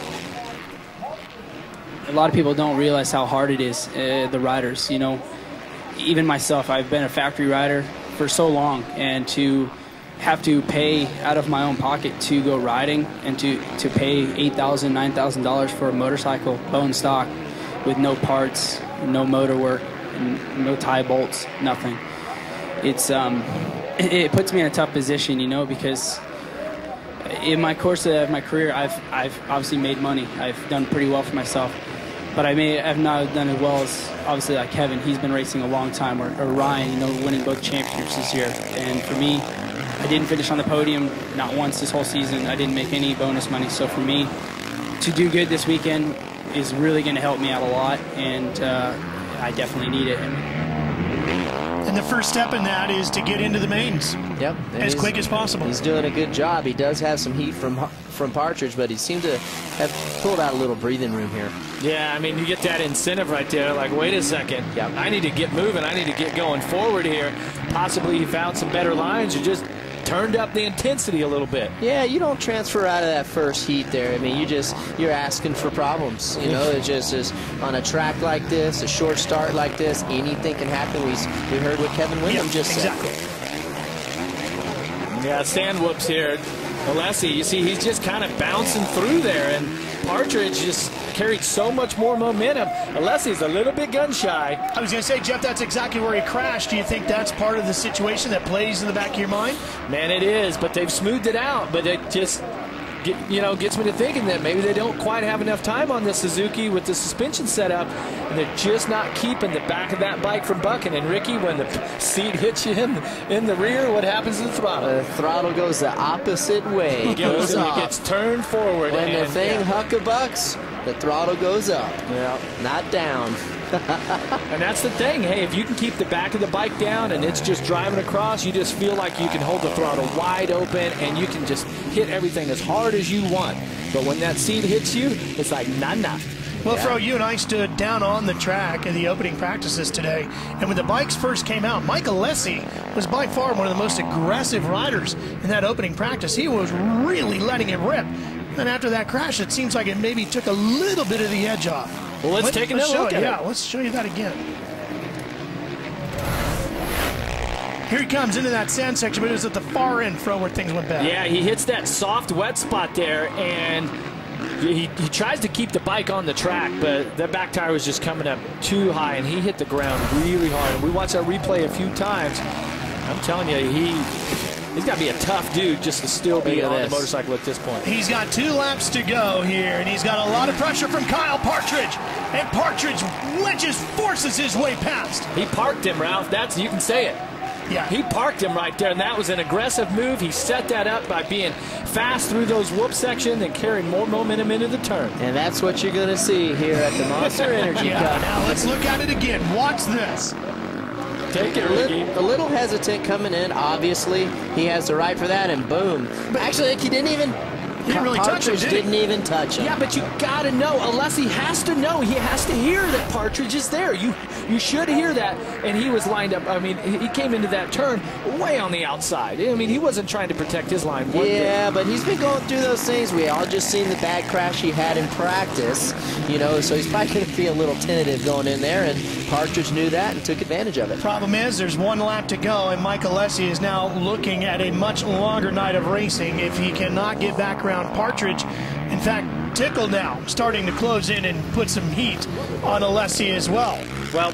A lot of people don't realize how hard it is, the riders, you know. Even myself, I've been a factory rider for so long, and to have to pay out of my own pocket to go riding and to pay $8,000, $9,000 for a motorcycle, bone stock, with no parts, no motor work, no tie bolts, nothing. It puts me in a tough position, you know, because in my course of my career, I've obviously made money. I've done pretty well for myself, but I may have not done as well as obviously like Kevin. He's been racing a long time, or Ryan, you know, winning both championships this year. And for me, I didn't finish on the podium not once this whole season. I didn't make any bonus money. So for me to do good this weekend is really going to help me out a lot, and I definitely need it. And the first step in that is to get into the mains. Yep. As quick as possible. He's doing a good job. He does have some heat from Partridge, but he seemed to have pulled out a little breathing room here. Yeah, I mean, you get that incentive right there. Like, wait a second. Yep. I need to get moving. I need to get going forward here. Possibly he found some better lines or just turned up the intensity a little bit. Yeah, you don't transfer out of that first heat there. I mean, you're asking for problems. You know, it just is on a track like this, a short start like this, anything can happen. We heard what Kevin Windham just said. Yeah, stand whoops here. Alessi, you see, he's just kind of bouncing through there, and Partridge just carried so much more momentum. Alessi's a little bit gun shy. I was going to say, Jeff, that's exactly where he crashed. Do you think that's part of the situation that plays in the back of your mind? Man, it is, but they've smoothed it out. But it just gets me to thinking that maybe they don't quite have enough time on the Suzuki with the suspension setup, and they're just not keeping the back of that bike from bucking. And Ricky, when the seat hits you in the rear, what happens to the throttle? The throttle goes the opposite way. It gets turned forward. When the thing huckabucks, the throttle goes up, not down. And that's the thing. Hey, if you can keep the back of the bike down and it's just driving across, you just feel like you can hold the throttle wide open and you can just hit everything as hard as you want. But when that seat hits you, it's like, nah. Well, Fro, you and I stood down on the track in the opening practices today, and when the bikes first came out, Mike Alessi was by far one of the most aggressive riders in that opening practice. He was really letting it rip. And after that crash, it seems like it maybe took a little bit of the edge off. Well, let's take another look at it. Yeah, let's show you that again. Here he comes into that sand section, but it was at the far end, Fro, where things went bad. Yeah, he hits that soft, wet spot there, and he tries to keep the bike on the track, but that back tire was just coming up too high, and he hit the ground really hard. And we watched that replay a few times. I'm telling you, he's got to be a tough dude just to still be on the motorcycle at this point. He's got 2 laps to go here, and he's got a lot of pressure from Kyle Partridge. And Partridge forces his way past. He parked him, Ralph. You can say it. Yeah. He parked him right there, and that was an aggressive move. He set that up by being fast through those whoop sections and carrying more momentum into the turn. And that's what you're going to see here at the Monster Energy Cup. Now let's look at it again. Watch this. Take it, Ricky. A little hesitant coming in, obviously. He has the right for that, and boom. But actually, he didn't even... He didn't really touch him, did he? Didn't even touch him. Yeah, but you got to know. Alessi has to know. He has to hear that Partridge is there. You should hear that. And he was lined up. I mean, he came into that turn way on the outside. I mean, he wasn't trying to protect his line. Yeah, but he's been going through those things. We all just seen the bad crash he had in practice, so he's probably going to be a little tentative going in there, and Partridge knew that and took advantage of it. Problem is, there's 1 lap to go, and Mike Alessi is now looking at a much longer night of racing if he cannot get back around Partridge. In fact, Tickle now starting to close in and put some heat on Alessi as well. Well,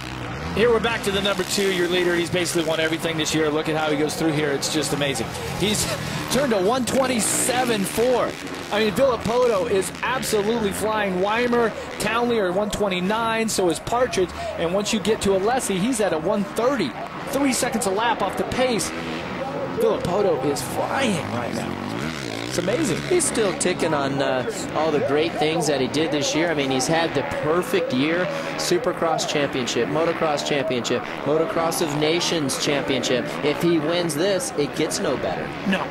here we're back to the number 2, your leader. He's basically won everything this year. Look at how he goes through here. It's just amazing. He's turned a 127.4. I mean, Villopoto is absolutely flying. Weimer, Townley are 129, so is Partridge. And once you get to Alessi, he's at a 130. 3 seconds a lap off the pace. Villopoto is flying right now. It's amazing. He's still ticking on all the great things that he did this year. I mean, he's had the perfect year. Supercross championship, motocross championship, motocross of nations championship. If he wins this, it gets no better. No.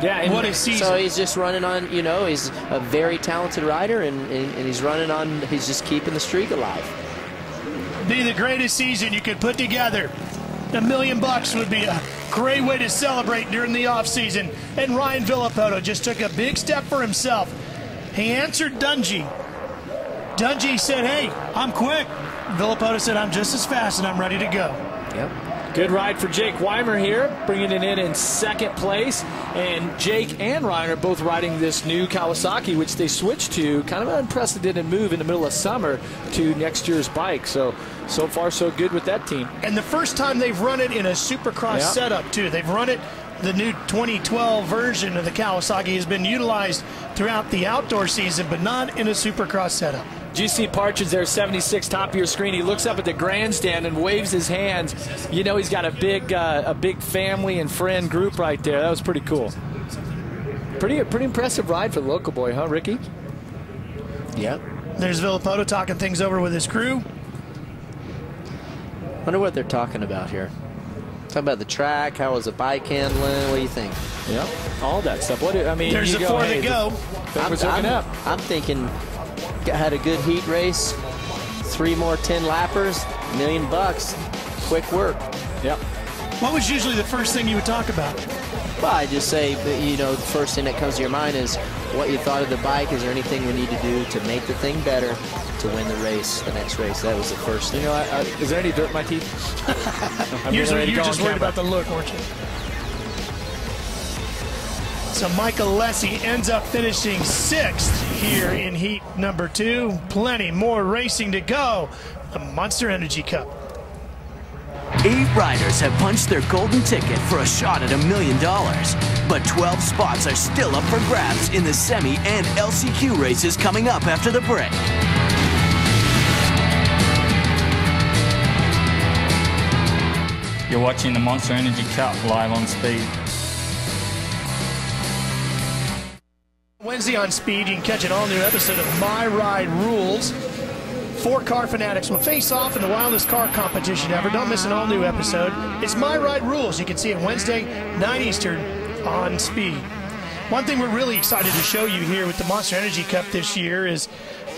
Yeah, and what a season. So he's just running on, he's a very talented rider, and he's running on, he's just keeping the streak alive. Be the greatest season you could put together. $1 million would be a great way to celebrate during the offseason. And Ryan Villopoto just took a big step for himself. He answered Dungey. Dungey said, hey, I'm quick. Villopoto said, I'm just as fast and I'm ready to go. Yep. Good ride for Jake Weimer here, bringing it in 2nd place. And Jake and Ryan are both riding this new Kawasaki, which they switched to, kind of an unprecedented move in the middle of summer to next year's bike. So far, so good with that team. And the first time they've run it in a Supercross setup, too. They've run it, the new 2012 version of the Kawasaki has been utilized throughout the outdoor season, but not in a Supercross setup. GC Partridge there, 76, top of your screen. He looks up at the grandstand and waves his hands. He's got a big family and friend group right there. That was pretty cool. Pretty impressive ride for the local boy, huh, Ricky? Yep. There's Villopoto talking things over with his crew. Wonder what they're talking about here. Talking about the track, how was the bike handling? What do you think? Yep, all that stuff. There's the 4 to go. I'm thinking had a good heat race, 3 more 10 lappers, $1 million, quick work. Yep. What was usually the first thing you would talk about? Well, I just say, the first thing that comes to your mind is what you thought of the bike. Is there anything we need to do to make the thing better to win the race, the next race? That was the first thing. Is there any dirt in my teeth? You're just worried about the look, weren't you? So Mike Alessi ends up finishing 6th here in heat number 2. Plenty more racing to go. The Monster Energy Cup. 8 riders have punched their golden ticket for a shot at $1 million. But 12 spots are still up for grabs in the semi and LCQ races coming up after the break. You're watching the Monster Energy Cup live on Speed. Wednesday on Speed, you can catch an all-new episode of My Ride Rules. 4 car fanatics will face off in the wildest car competition ever. Don't miss an all-new episode. It's My Ride Rules. You can see it Wednesday, 9 Eastern on Speed. One thing we're really excited to show you here with the Monster Energy Cup this year is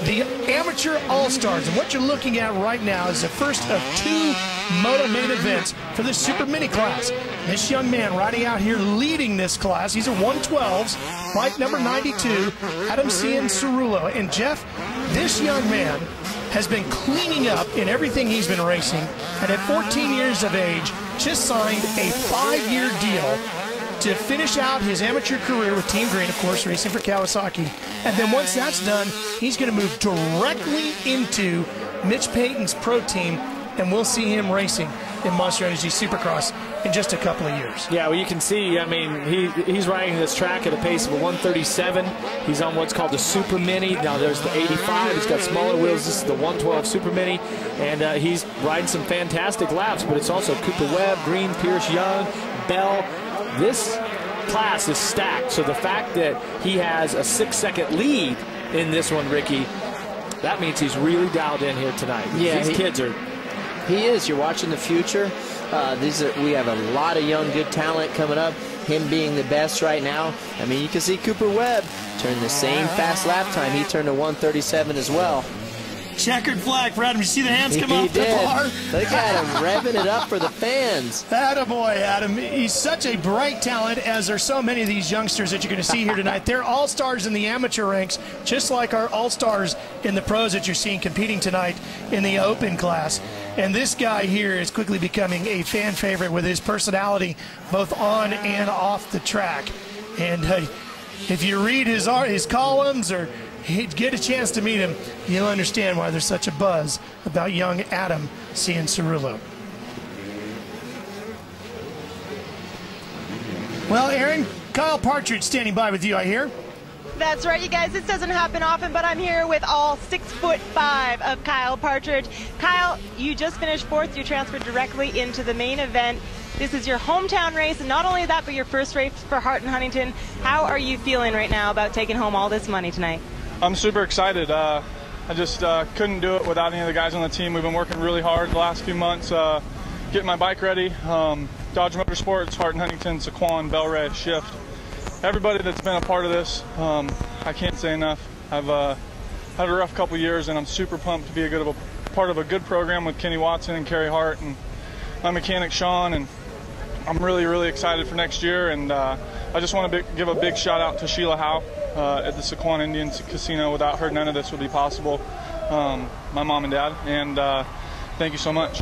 the Amateur All-Stars. And what you're looking at right now is the first of 2 moto main events for the Super Mini class. This young man riding out here leading this class, he's a 112s, bike number 92, Adam Cianciarulo. And Jeff, this young man has been cleaning up in everything he's been racing, and at 14 years of age, just signed a 5-year deal to finish out his amateur career with Team Green, of course, racing for Kawasaki. And then once that's done, he's going to move directly into Mitch Payton's pro team, and we'll see him racing in Monster Energy Supercross in just a couple of years. Yeah, well, you can see, I mean, he's riding this track at a pace of a 137. He's on what's called the Super Mini. Now there's the 85. He's got smaller wheels. This is the 112 Super Mini. And he's riding some fantastic laps, but it's also Cooper Webb, Green, Pierce, Young, Bell. This class is stacked. So the fact that he has a 6-second lead in this one, Ricky, that means he's really dialed in here tonight. Yeah, these kids are... He is. You're watching the future. We have a lot of young, good talent coming up. Him being the best right now. I mean, you can see Cooper Webb turn the same fast lap time. He turned to 137 as well. Checkered flag for Adam. You see the hands come He off did. the bar? Look at him revving it up for the fans. Attaboy, Adam. He's such a bright talent, as are so many of these youngsters that you're going to see here tonight. They're all-stars in the amateur ranks, just like our all-stars in the pros that you're seeing competing tonight in the open class. And this guy here is quickly becoming a fan favorite with his personality both on and off the track. And if you read his columns or get a chance to meet him, you'll understand why there's such a buzz about young Adam Cianciarulo. Well, Aaron, Kyle Partridge standing by with you, I hear. That's right, you guys. This doesn't happen often, but I'm here with all 6'5" of Kyle Partridge. Kyle, you just finished 4th. You transferred directly into the main event. This is your hometown race, and not only that, but your first race for Hart and Huntington. How are you feeling right now about taking home all this money tonight? I'm super excited. I just couldn't do it without any of the guys on the team. We've been working really hard the last few months, getting my bike ready. Dodge Motorsports, Hart and Huntington, Saquon, Bellray, Shift. Everybody that's been a part of this, I can't say enough. I've had a rough couple years, and I'm super pumped to be a part of a good program with Kenny Watson and Kerry Hart and my mechanic Sean, and I'm really, really excited for next year. And I just want to give a big shout out to Sheila Howe at the Saquon Indians Casino. Without her, none of this would be possible. My mom and dad, and thank you so much.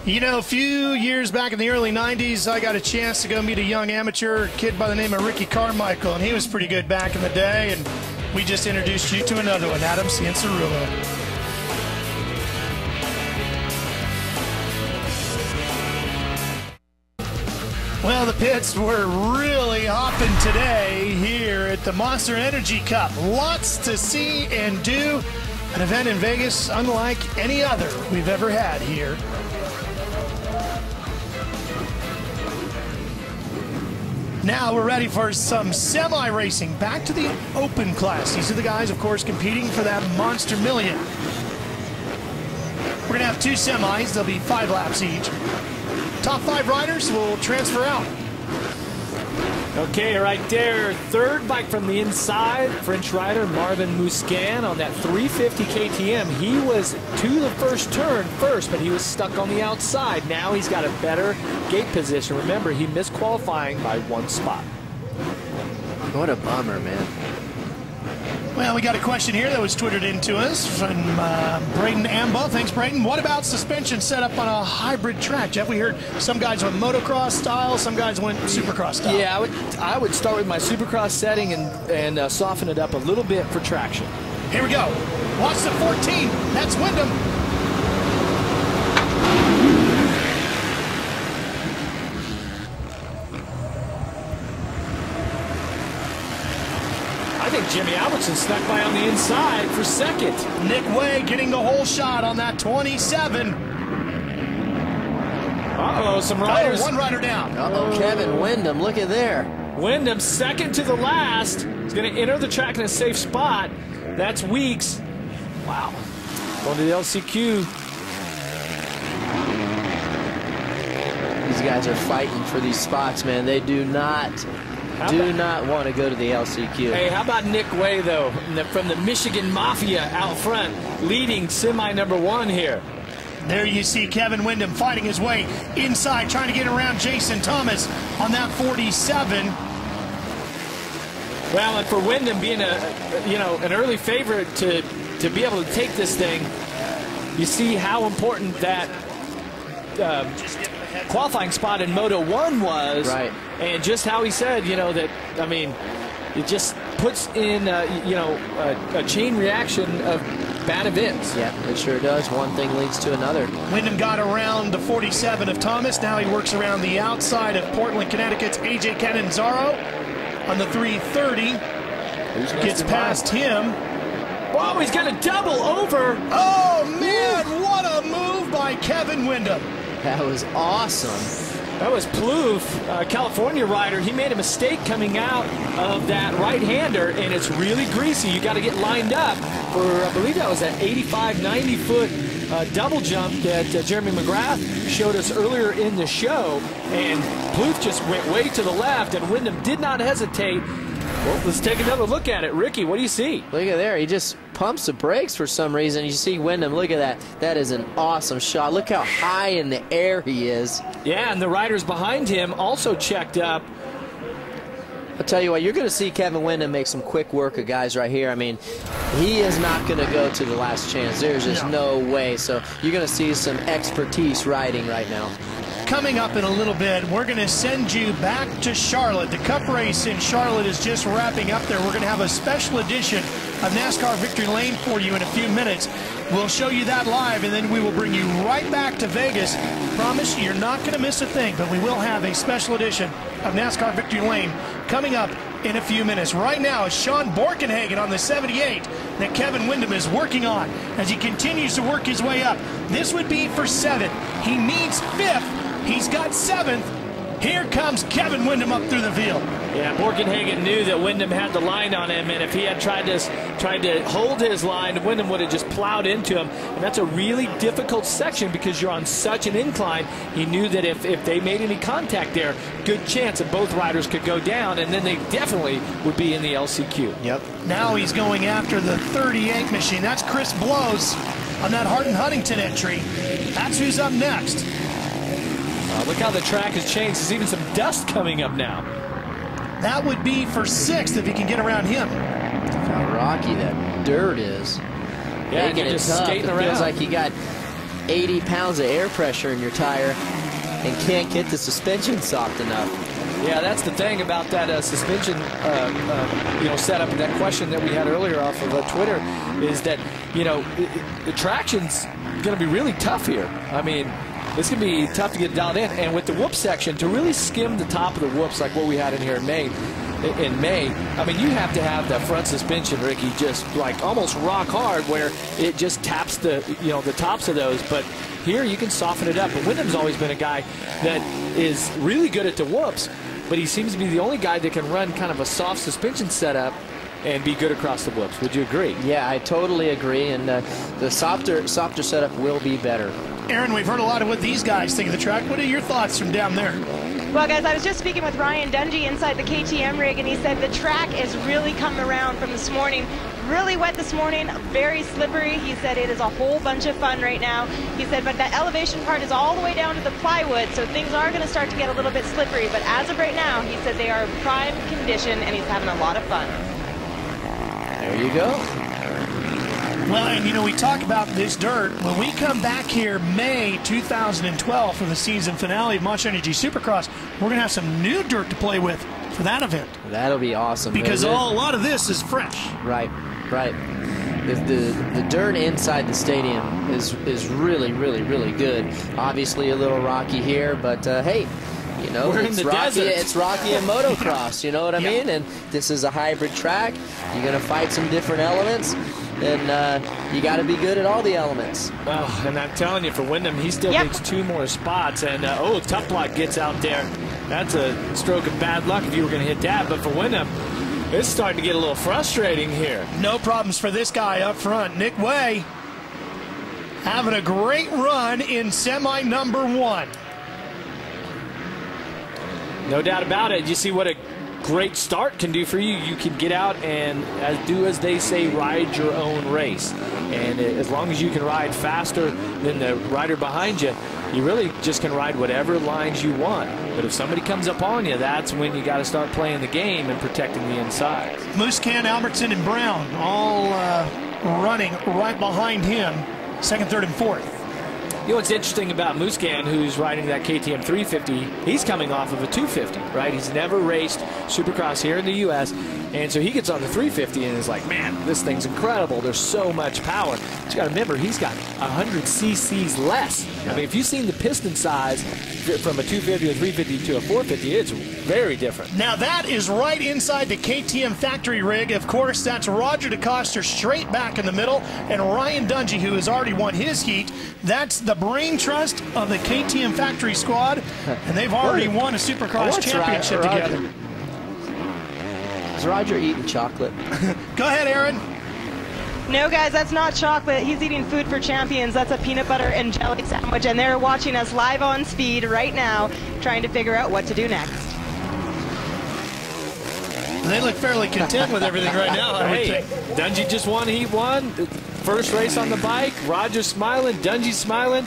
You know, a few years back in the early 90s, I got a chance to go meet a young amateur kid by the name of Ricky Carmichael, and he was pretty good back in the day, and we just introduced you to another one, Adam Cianciarulo. Well, the pits were really hopping today here at the Monster Energy Cup. Lots to see and do. An event in Vegas unlike any other we've ever had here. Now we're ready for some semi-racing. Back to the open class. These are the guys, of course, competing for that Monster Million. We're going to have 2 semis. There'll be 5 laps each. Top 5 riders will transfer out. Okay, right there, 3rd bike from the inside, French rider Marvin Muscan on that 350 KTM. He was to the first turn first, but he was stuck on the outside. Now he's got a better gate position. Remember, he missed qualifying by 1 spot. What a bummer, man. Well, we got a question here that was twittered into us from Braden Ambo. Thanks, Braden. What about suspension set up on a hybrid track? Jeff, we heard some guys went motocross style, some guys went supercross style. Yeah, I would start with my supercross setting and soften it up a little bit for traction. Here we go. Watch the 14. That's Windham. I think Jimmy Albertson snuck by on the inside for second. Nick Way getting the whole shot on that 27. Uh-oh, some riders. One rider down. Uh-oh, Kevin Windham, look at there. Windham second to the last. He's going to enter the track in a safe spot. That's Weeks. Wow. Going to the LCQ. These guys are fighting for these spots, man. They do not want to go to the LCQ. Hey, how about Nick Way, though, from the Michigan Mafia out front, leading semi #1 here. There you see Kevin Windham fighting his way inside, trying to get around Jason Thomas on that 47. Well, and for Windham being an early favorite to be able to take this thing, you see how important that qualifying spot in Moto 1 was, right? And just how he said, that, I mean, it just puts in, a chain reaction of bad events. Yeah, it sure does. One thing leads to another. Wyndham got around the 47 of Thomas. Now he works around the outside of Portland, Connecticut's A.J. Cannizzaro on the 330. Gets past him. Wow, he's got a double over. Oh, man, what a move by Kevin Windham. That was awesome. That was Plouffe, California rider. He made a mistake coming out of that right-hander, and it's really greasy. You got to get lined up for, I believe that was that 85, 90-foot double jump that Jeremy McGrath showed us earlier in the show. And Plouffe just went way to the left, and Windham did not hesitate. Well, let's take another look at it. Ricky, what do you see? Look at there. He just pumps the brakes for some reason. You see Windham. Look at that. That is an awesome shot. Look how high in the air he is. Yeah, and the riders behind him also checked up. I'll tell you what, you're going to see Kevin Windham make some quick work of guys right here. I mean, he is not going to go to the last chance. There's just no way. So you're going to see some expertise riding right now. Coming up in a little bit, we're going to send you back to Charlotte. The Cup race in Charlotte is just wrapping up there. We're going to have a special edition of NASCAR Victory Lane for you in a few minutes. We'll show you that live, and then we will bring you right back to Vegas. Promise you're not going to miss a thing, but we will have a special edition of NASCAR Victory Lane coming up in a few minutes. Right now, it's Sean Borkenhagen on the 78 that Kevin Windham is working on as he continues to work his way up. This would be for 7th. He needs 5th. He's got 7th. Here comes Kevin Windham up through the field. Yeah, Borkenhagen knew that Windham had the line on him, and if he had tried to hold his line, Windham would have just plowed into him. And that's a really difficult section because you're on such an incline. He knew that if they made any contact there, good chance that both riders could go down, and then they definitely would be in the LCQ. Yep. Now he's going after the 38 machine. That's Chris Blows on that Hardin-Huntington entry. That's who's up next. Look how the track has changed. There's even some dust coming up now. That would be for 6th if he can get around him. How rocky that dirt is. Yeah, making it just tough. skating It around. feels like you got 80 pounds of air pressure in your tire and can't get the suspension soft enough. Yeah, that's the thing about that suspension, setup. And that question that we had earlier off of Twitter is that, the traction's going to be really tough here. I mean, it's going to be tough to get dialed in. And with the whoop section, to really skim the top of the whoops like what we had in here in May, I mean, you have to have the front suspension, Ricky, just like almost rock hard where it just taps the tops of those. But here you can soften it up. But Windham's always been a guy that is really good at the whoops, but he seems to be the only guy that can run kind of a soft suspension setup and be good across the whoops. Would you agree? Yeah, I totally agree. And the softer setup will be better. Aaron, we've heard a lot of what these guys think of the track. What are your thoughts from down there? Well, guys, I was just speaking with Ryan Dungey inside the KTM rig, and he said the track is really coming around from this morning. Really wet this morning, very slippery. He said it is a whole bunch of fun right now. He said, but that elevation part is all the way down to the plywood, so things are going to start to get a little bit slippery. But as of right now, he said they are in prime condition, and he's having a lot of fun. There you go. Well, and you know, we talk about this dirt. When we come back here May 2012 for the season finale of Monster Energy Supercross, we're going to have some new dirt to play with for that event. That'll be awesome. Because a lot of this is fresh. Right, right. The dirt inside the stadium is really, really, really good. Obviously a little rocky here, but hey, you know, we're in the desert. It's rocky in motocross, you know what I mean? And this is a hybrid track. You're going to fight some different elements, and you got to be good at all the elements. Oh, and I'm telling you, for Windham, he still needs 2 more spots. And, Tough Block gets out there. That's a stroke of bad luck if you were going to hit that. But for Windham, it's starting to get a little frustrating here. No problems for this guy up front. Nick Way having a great run in semi number 1. No doubt about it. You see what a great start can do for you. You can get out and do, as they say, ride your own race. And as long as you can ride faster than the rider behind you, you really just can ride whatever lines you want. But if somebody comes up on you, that's when you got to start playing the game and protecting the inside. Muscan, Albertson, and Brown all running right behind him, 2nd, 3rd, and 4th. You know what's interesting about Muscan, who's riding that KTM 350, he's coming off of a 250, right? He's never raced Supercross here in the U.S., and so he gets on the 350 and is like, man, this thing's incredible. There's so much power. But you got to remember, he's got 100 cc's less. I mean, if you've seen the piston size from a 250 to a 350 to a 450, it's very different. Now that is right inside the KTM factory rig. Of course, that's Roger DeCoster straight back in the middle, and Ryan Dungey, who has already won his heat. That's the brain trust of the KTM factory squad, and they've already won a Supercross championship together. Is Roger eating chocolate? Go ahead, Aaron. No, guys, that's not chocolate. He's eating food for champions. That's a peanut butter and jelly sandwich, and they're watching us live on speed right now, trying to figure out what to do next. They look fairly content with everything right now, I would think. Dungey just won Heat 1. First race on the bike. Roger's smiling. Dungey's smiling.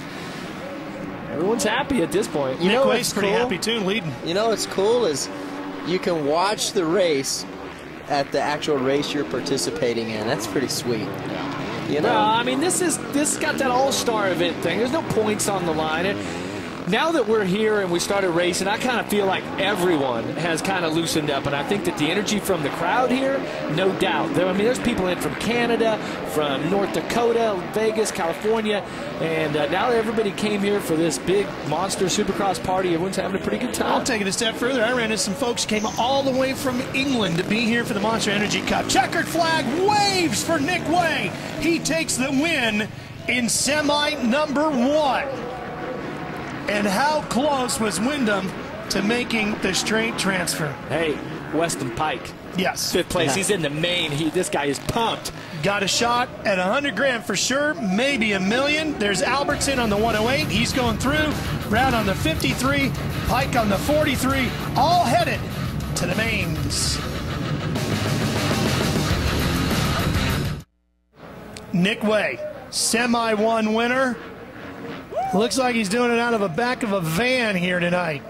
Everyone's happy at this point. You know what's pretty cool? happy too, leading. You know what's cool is you can watch the race at the actual race you're participating in. That's pretty sweet. You know? Well, I mean, this got that all-star event thing. There's no points on the line. Now that we're here and we started racing, I kind of feel like everyone has kind of loosened up, and I think that the energy from the crowd here, no doubt. I mean, there's people in from Canada, from North Dakota, Vegas, California, and now that everybody came here for this big monster Supercross party, everyone's having a pretty good time. I'll take it a step further. I ran into some folks who came all the way from England to be here for the Monster Energy Cup. Checkered flag waves for Nick Way. He takes the win in semi number 1. And how close was Windham to making the straight transfer? Hey, Weston Pike. Yes. 5th place. Yeah. He's in the main. This guy is pumped. Got a shot at $100,000 for sure, maybe $1 million. There's Albertson on the 108. He's going through. Brown on the 53. Pike on the 43. All headed to the mains. Nick Way, semi 1 winner. Looks like he's doing it out of the back of a van here tonight.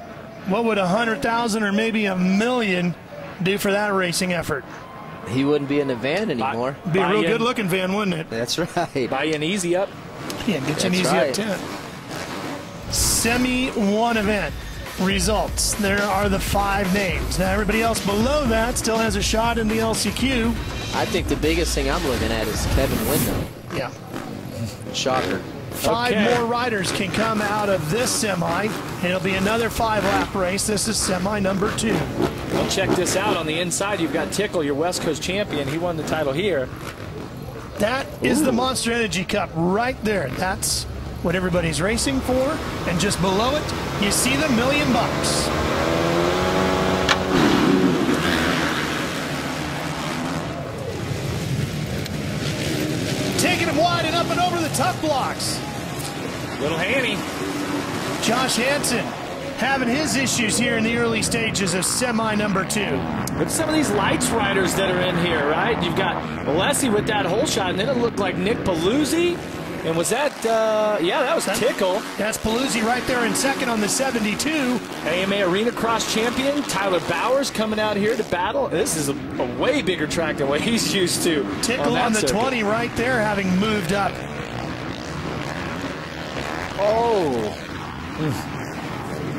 What would $100,000 or maybe $1 million do for that racing effort? He wouldn't be in the van anymore. Be a real good-looking van, wouldn't it? That's right. Buy you an easy up. Yeah, get you an easy up 10. Semi 1 event results. There are the 5 names. Now everybody else below that still has a shot in the LCQ. I think the biggest thing I'm looking at is Kevin Windham. Yeah. Shocker. 5 more riders can come out of this semi. It'll be another 5-lap race. This is semi number 2. Well, check this out. On the inside, you've got Tickle, your West Coast champion. He won the title here. That is the Monster Energy Cup right there. That's what everybody's racing for. And just below it, you see the $1 million. Taking him wide and up and over the tough blocks. Little Hanny. Josh Hansen having his issues here in the early stages of semi number 2. Look at some of these lights riders that are in here, right? You've got Alessi with that hole shot, and then it looked like Nick Paluzzi. And was that, yeah, that was Tickle. That's Paluzzi right there in second on the 72. AMA Arena Cross champion Tyler Bowers coming out here to battle. This is a way bigger track than what he's used to. Tickle on the circuit. 20 right there, having moved up. Oh.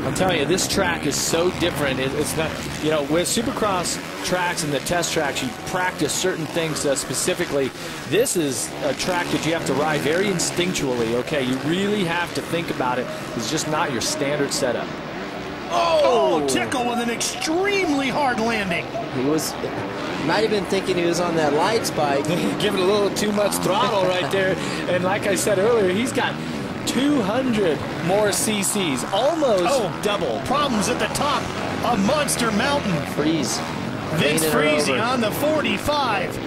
I'm telling you, this track is so different. It's not, you know, with Supercross tracks and the test tracks, you practice certain things specifically. This is a track that you have to ride very instinctually, okay? You really have to think about it. It's just not your standard setup. Oh, Tickle with an extremely hard landing. He might have been thinking he was on that lights bike. Giving a little too much throttle right there. And like I said earlier, he's got 200 more cc's, almost double. Problems at the top of Monster Mountain. Freeze. Vince Freezy on the 45.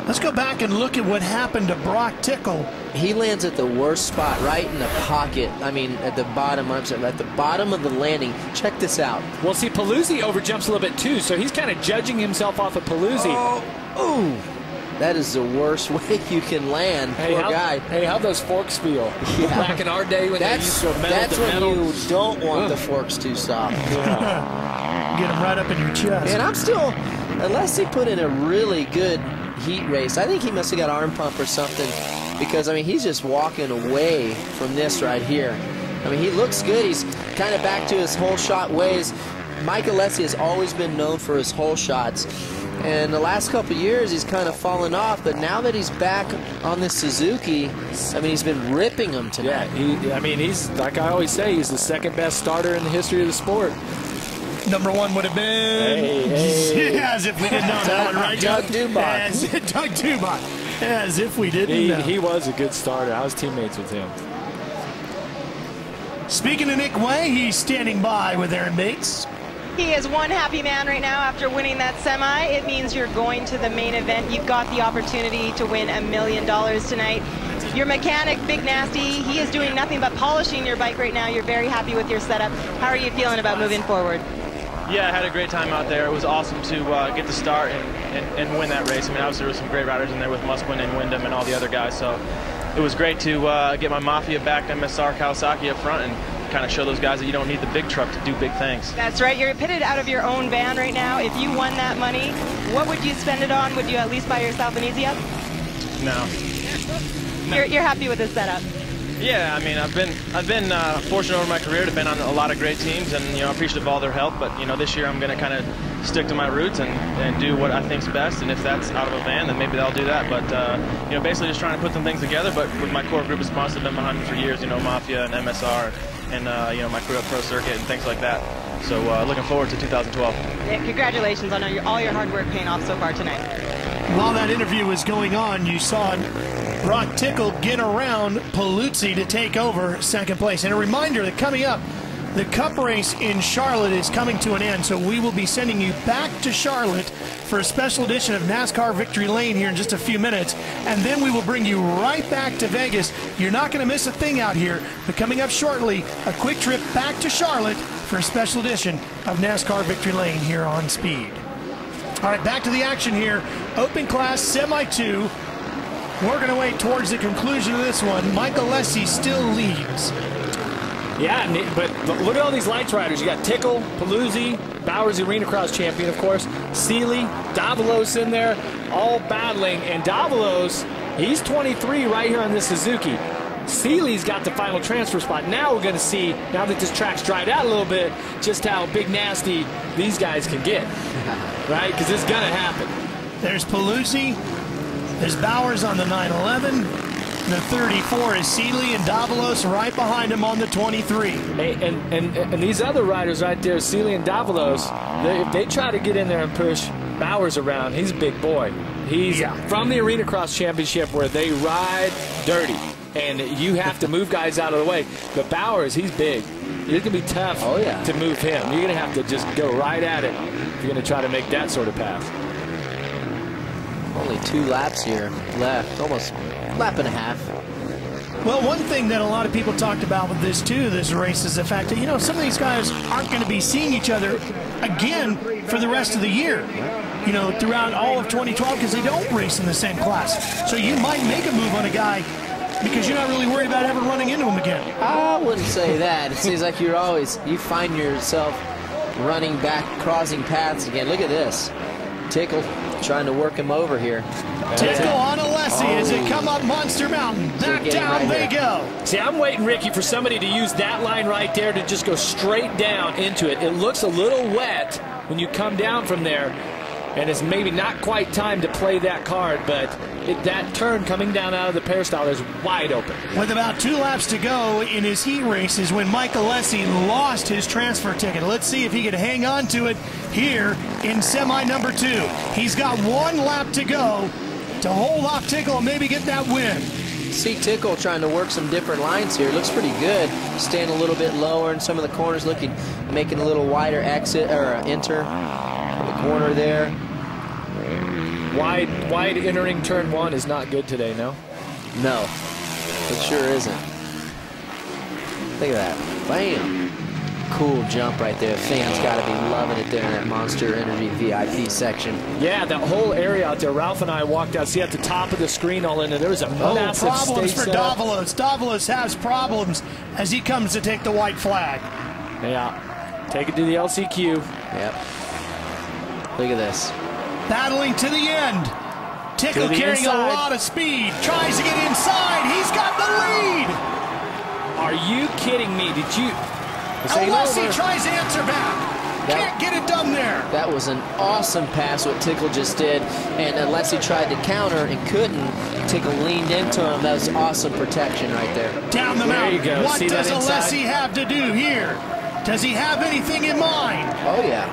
Let's go back and look at what happened to Brock Tickle. He lands at the worst spot, right in the pocket. I mean, at the bottom. I'm sorry, at the bottom of the landing. Check this out. Well, see, Paluzzi overjumps a little bit too, so he's kind of judging himself off of Paluzzi. Oh. That is the worst way you can land. Hey, Poor guy. Hey, how'd those forks feel? Yeah. Back in our day when they used to metal That's to when metal. you don't want the forks too soft. Get them right up in your chest. And I'm still, unless he put in a really good heat race, I think he must have got arm pump or something, because, I mean, he's just walking away from this right here. I mean, he looks good. He's kind of back to his whole shot ways. Mike Alessi has always been known for his whole shots. And the last couple of years, he's kind of fallen off. But now that he's back on this Suzuki, I mean, he's been ripping them tonight. Yeah, I mean, he's, like I always say, he's the second best starter in the history of the sport. Number one would have been, as if we didn't know that one, right, Doug Dubach. Doug Dubach, as if we didn't know. He was a good starter. I was teammates with him. Speaking of Nick Way, he's standing by with Aaron Bates. He is one happy man right now after winning that semi. It means you're going to the main event. You've got the opportunity to win $1 million tonight. Your mechanic, Big Nasty, he is doing nothing but polishing your bike right now. You're very happy with your setup. How are you feeling about moving forward? Yeah, I had a great time out there. It was awesome to get the start and win that race. I mean, obviously there were some great riders in there with Musquin and Windham and all the other guys, so it was great to get my Mafia back MSR Kawasaki up front and kind of show those guys that you don't need the big truck to do big things. That's right. You're pitted out of your own van right now. If you won that money, what would you spend it on? Would you at least buy yourself an Easy Up? No. You're happy with this setup? Yeah, I mean, I've been fortunate over my career to been on a lot of great teams, and you know, appreciative of all their help. But you know, this year I'm going to kind of stick to my roots and do what I think's best. And if that's out of a van, then maybe I'll do that. But you know, basically just trying to put some things together. But with my core group of sponsors that have been behind me for years, you know, Mafia and MSR, and you know, my crew at Pro Circuit and things like that. So looking forward to 2012. Yeah, congratulations on all your hard work paying off so far tonight. While that interview was going on, you saw Brock Tickle get around Paluzzi to take over second place. And a reminder that coming up, the Cup race in Charlotte is coming to an end, so we will be sending you back to Charlotte for a special edition of NASCAR Victory Lane here in just a few minutes, and then we will bring you right back to Vegas. You're not going to miss a thing out here, but coming up shortly, a quick trip back to Charlotte for a special edition of NASCAR Victory Lane here on Speed. All right, back to the action here. Open class Semi 2. Working away towards the conclusion of this one. Mike Alessi still leads. Yeah, but look at all these lights riders. You got Tickle, Paluzzi, Bowers, the Arena Cross champion, of course, Seeley, Davalos in there, all battling. And Davalos, he's 23 right here on this Suzuki. Seeley's got the final transfer spot. Now we're going to see, now that this track's dried out a little bit, just how big nasty these guys can get, right? Because it's going to happen. There's Paluzzi. There's Bowers on the 911. The 34 is Seeley, and Davalos right behind him on the 23. Hey, and these other riders right there, Seeley and Davalos, if they try to get in there and push Bowers around, he's a big boy. He's from the Arena Cross Championship where they ride dirty, and you have to move guys out of the way. But Bowers, he's big. It's going to be tough to move him. You're going to have to just go right at it if you're going to try to make that sort of pass. Only 2 laps here left, almost a lap and a half. Well, one thing that a lot of people talked about with this race, is the fact that, you know, some of these guys aren't going to be seeing each other again for the rest of the year. you know, throughout all of 2012 because they don't race in the same class. So you might make a move on a guy because you're not really worried about ever running into him again. I wouldn't say that. It seems like you find yourself running back, crossing paths again. Look at this. Tickle trying to work him over here. Tickle on Alessi as they come up Monster Mountain. Back down they go. See, I'm waiting, Ricky, for somebody to use that line right there to just go straight down into it. It looks a little wet when you come down from there, and it's maybe not quite time to play that card, but that turn coming down out of the peristyle is wide open. With about 2 laps to go in his heat races when Mike Alessi lost his transfer ticket. Let's see if he can hang on to it here in semi number 2. He's got 1 lap to go to hold off Tickle and maybe get that win. See Tickle trying to work some different lines here. Looks pretty good. Staying a little bit lower in some of the corners, making a little wider exit or enter in the corner there. Wide entering turn 1 is not good today, no? No, it sure isn't. Look at that. Bam. Cool jump right there. Fans got to be loving it there in that Monster Energy VIP section. Yeah, that whole area out there. Ralph and I walked out. See at the top of the screen all in there. There was a massive problems stage for Davalos. Davalos has problems as he comes to take the white flag. Yeah, take it to the LCQ. Yep. Look at this. Battling to the end. Tickle carrying a lot of speed. Tries to get inside. He's got the lead. Are you kidding me? Did you... Alessi tries to answer back. Can't get it done there. That was an awesome pass what Tickle just did. And Alessi tried to counter and couldn't. Tickle leaned into him. That was awesome protection right there. Down the mountain. There you go. What See does Alessi inside? have to do here? Does he have anything in mind? Oh, yeah.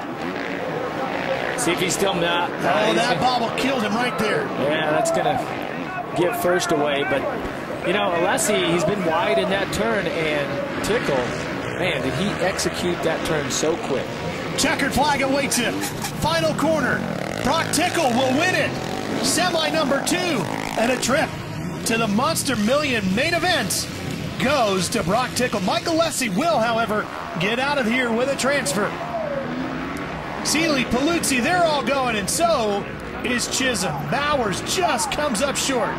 See if he's still not. Oh, that bobble killed him right there. Yeah, that's going to give first away. But, you know, Alessi, he's been wide in that turn. And Tickle, man, did he execute that turn so quick. Checkered flag awaits him. Final corner. Brock Tickle will win it. Semi number 2. And a trip to the Monster Million main event goes to Brock Tickle. Mike Alessi will, however, get out of here with a transfer. Seeley, Paluzzi, they're all going, and so is Chisholm. Bowers just comes up short.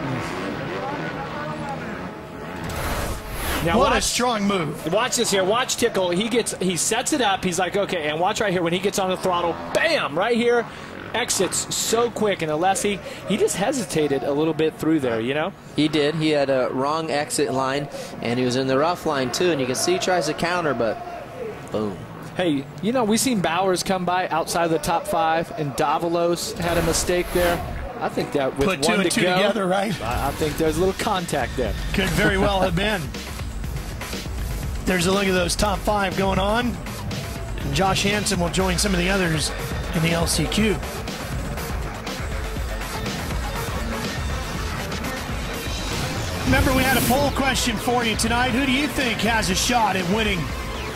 Now what a strong move. Watch this here. Watch Tickle. He sets it up. He's like, okay, and watch right here when he gets on the throttle. Bam! Right here. Exits so quick. And Alessi, he just hesitated a little bit through there, you know? He did. He had a wrong exit line, and he was in the rough line, too. And you can see he tries to counter, but boom. Hey, you know, we've seen Bowers come by outside of the top 5, and Davalos had a mistake there. I think that with Put 2 one and to 2 go, together, right? I think there's a little contact there. Could very well have been. There's a look at those top 5 going on. And Josh Hansen will join some of the others in the LCQ. Remember, we had a poll question for you tonight. Who do you think has a shot at winning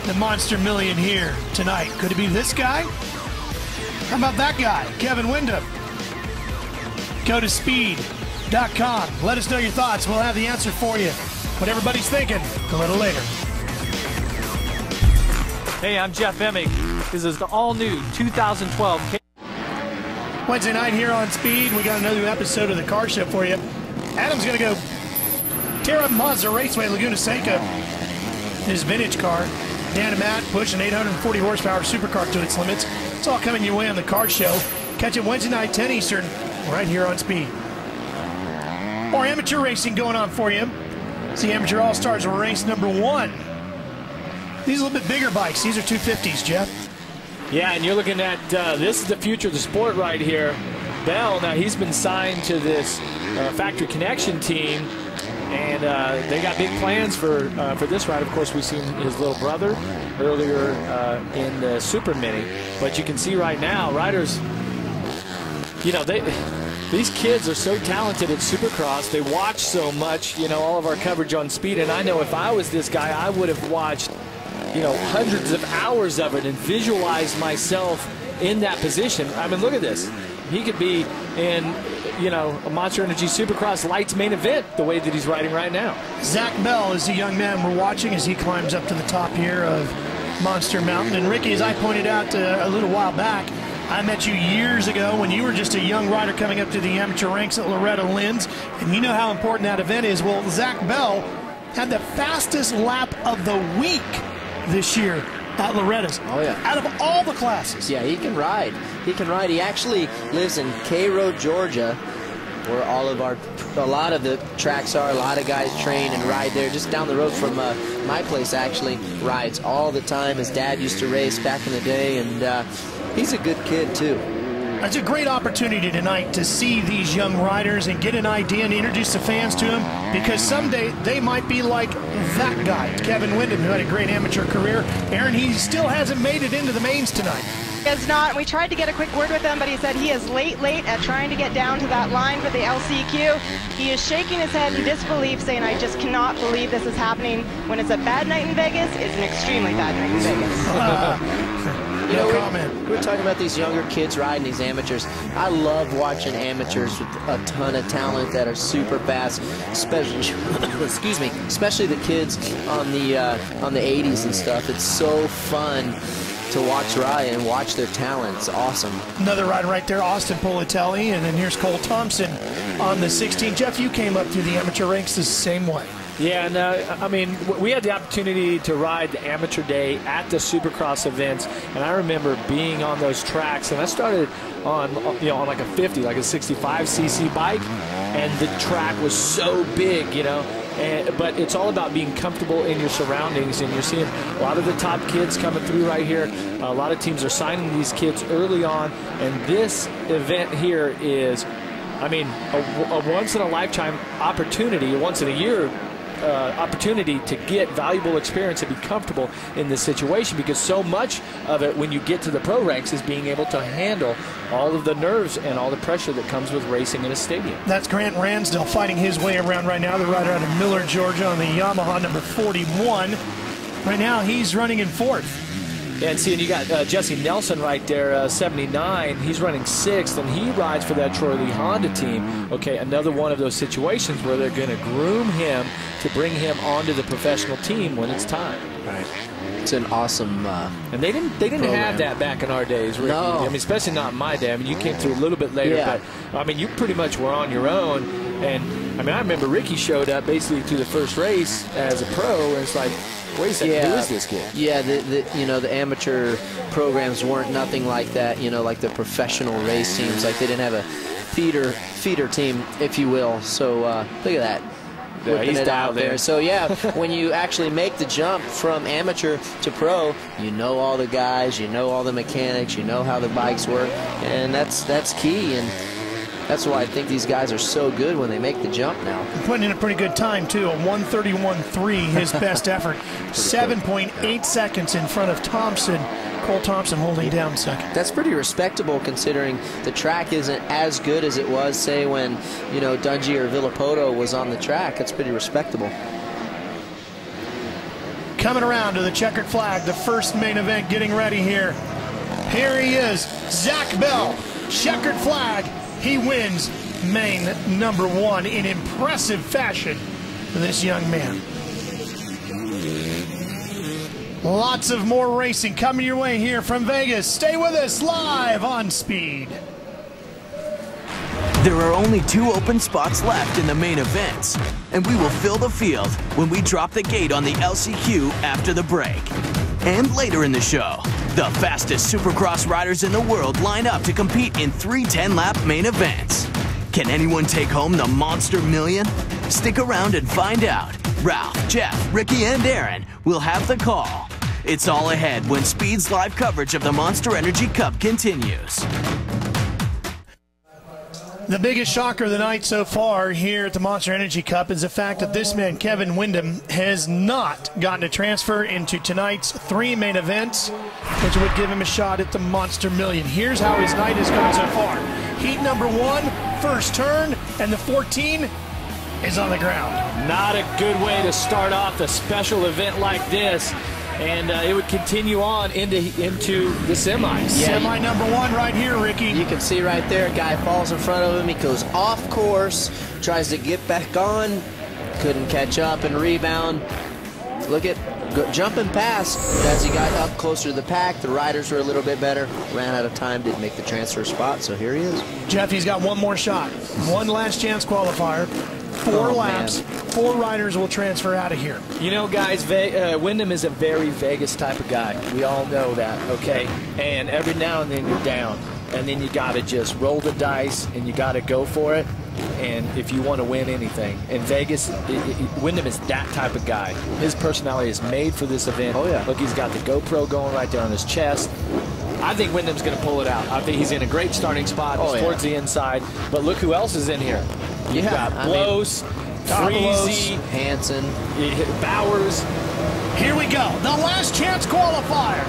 the Monster Million here tonight? Could it be this guy? How about that guy, Kevin Windham? Go to speed.com. Let us know your thoughts. We'll have the answer for you. What everybody's thinking a little later. Hey, I'm Jeff Emig. This is the all-new 2012. Wednesday night here on Speed. We got another episode of the car show for you. Adam's going to go tear up Mazda Raceway Laguna Seca. His vintage car. Dan and Matt push an 840 horsepower supercar to its limits. It's all coming your way on the car show. Catch it Wednesday night, 10 Eastern, right here on Speed. More amateur racing going on for you. See Amateur All-Stars race number 1. These are a little bit bigger bikes. These are 250s, Jeff. Yeah, and you're looking at, this is the future of the sport right here. Bell, now he's been signed to this Factory Connection team, and they got big plans for this ride. Of course, we've seen his little brother earlier in the Super Mini, but you can see right now, riders, you know, these kids are so talented at Supercross. They watch so much, you know, all of our coverage on Speed, and I know if I was this guy, I would have watched, you know, hundreds of hours of it and visualized myself in that position. I mean, look at this. He could be in, you know, a Monster Energy Supercross Lights main event the way that he's riding right now. Zack Bell is the young man we're watching as he climbs up to the top here of Monster Mountain. And Ricky, as I pointed out a little while back, I met you years ago when you were just a young rider coming up to the amateur ranks at Loretta Lynn's, and you know how important that event is. Well, Zack Bell had the fastest lap of the week this year at Loretta's. Oh, yeah. Out of all the classes. Yeah, he can ride. He can ride. He actually lives in Cairo, Georgia, where a lot of the tracks are. A lot of guys train and ride there. Just down the road from my place, actually, rides all the time. His dad used to race back in the day, and he's a good kid, too. It's a great opportunity tonight to see these young riders and get an idea and introduce the fans to them, because someday they might be like that guy, Kevin Windham, who had a great amateur career. Aaron, he still hasn't made it into the mains tonight. He has not. We tried to get a quick word with him, but he said he is late at trying to get down to that line for the LCQ. He is shaking his head in disbelief, saying, I just cannot believe this is happening. When it's a bad night in Vegas, it's an extremely bad night in Vegas. You know, we're talking about these younger kids riding these amateurs. I love watching amateurs with a ton of talent that are super fast, especially, excuse me, especially the kids on the 80s and stuff. It's so fun to watch ride and watch their talent. It's awesome. Another rider right there, Austin Politelli, and then here's Cole Thompson on the 16. Jeff, you came up through the amateur ranks the same way. Yeah, and I mean, we had the opportunity to ride the amateur day at the Supercross events, and I remember being on those tracks, and I started on, on like a 50, like a 65cc bike, and the track was so big, but it's all about being comfortable in your surroundings, and you're seeing a lot of the top kids coming through right here. A lot of teams are signing these kids early on, and this event here is, I mean, a once-in-a-lifetime opportunity, a once-in-a-year opportunity to get valuable experience and be comfortable in this situation, because so much of it when you get to the pro ranks is being able to handle all of the nerves and all the pressure that comes with racing in a stadium. That's Grant Ransdell fighting his way around right now, the rider out of Miller, Georgia on the Yamaha number 41. Right now he's running in fourth. And see, and you got Jesse Nelson right there, 79. He's running 6th, and he rides for that Troy Lee Honda team. Okay, another one of those situations where they're going to groom him to bring him onto the professional team when it's time. Right. It's an awesome and they didn't have that back in our days, Ricky. No. I mean, especially not in my day. I mean, you came through a little bit later, Yeah. but I mean, you pretty much were on your own. And I mean, I remember Ricky showed up basically to the first race as a pro, and it's like, wait a second, who is this kid? Yeah, the amateur programs weren't nothing like that, like the professional race teams. Like, they didn't have a feeder team, if you will. So look at that. Yeah, he's it out dialed in. there. So yeah, when you actually make the jump from amateur to pro, you know all the guys, you know all the mechanics, you know how the bikes work, and that's key. And that's why I think these guys are so good when they make the jump now. Putting in a pretty good time, too. A 1:31.3, his best effort. 7.8 seconds in front of Thompson. Cole Thompson holding down second. That's pretty respectable considering the track isn't as good as it was, say, when, Dungey or Villopoto was on the track. That's pretty respectable. Coming around to the checkered flag, the first main event getting ready here. Here he is, Zack Bell, checkered flag. He wins main number 1 in impressive fashion for this young man. Lots of more racing coming your way here from Vegas. Stay with us live on Speed. There are only 2 open spots left in the main events, and we will fill the field when we drop the gate on the LCQ after the break. And later in the show, the fastest Supercross riders in the world line up to compete in 3 10-lap main events. Can anyone take home the Monster Million? Stick around and find out. Ralph, Jeff, Ricky, and Aaron will have the call. It's all ahead when Speed's live coverage of the Monster Energy Cup continues. The biggest shocker of the night so far here at the Monster Energy Cup is the fact that this man, Kevin Windham, has not gotten a transfer into tonight's 3 main events, which would give him a shot at the Monster Million. Here's how his night has gone so far. Heat number 1, first turn, and the 14 is on the ground. Not a good way to start off a special event like this. And it would continue on into the semis. Yeah, Semi number 1 right here, Ricky. You can see right there, a guy falls in front of him. He goes off course, tries to get back on, couldn't catch up and rebound. look at jumping past as he got up closer to the pack. The riders were a little bit better. Ran out of time, didn't make the transfer spot, so here he is. Jeff, he's got one more shot. One last chance qualifier. 4 laps. Man. 4 riders will transfer out of here. You know, guys, Windham is a very Vegas type of guy. We all know that, okay? And every now and then you're down. And then you got to just roll the dice and you got to go for it. And if you want to win anything, in Vegas, Windham is that type of guy. His personality is made for this event. Oh yeah! Look, he's got the GoPro going right there on his chest. I think Windham's going to pull it out. I think he's in a great starting spot towards the inside. But look who else is in here. You've got Blows, Freezy, Hansen, Bowers. Here we go. The last chance qualifier.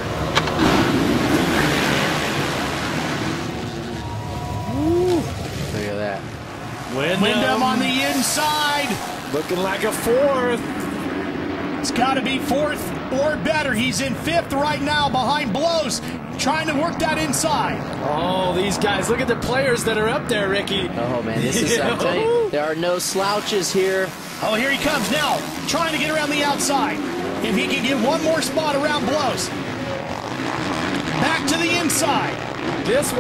Woo. Look at that. Windham on the inside. Looking like a 4th. It's got to be 4th or better. He's in 5th right now behind Blows, trying to work that inside. Oh, these guys. Look at the players that are up there, Ricky. Oh, man. This is, I'm telling you, there are no slouches here. Oh, here he comes now, trying to get around the outside. If he can get one more spot around Blows. Back to the inside. This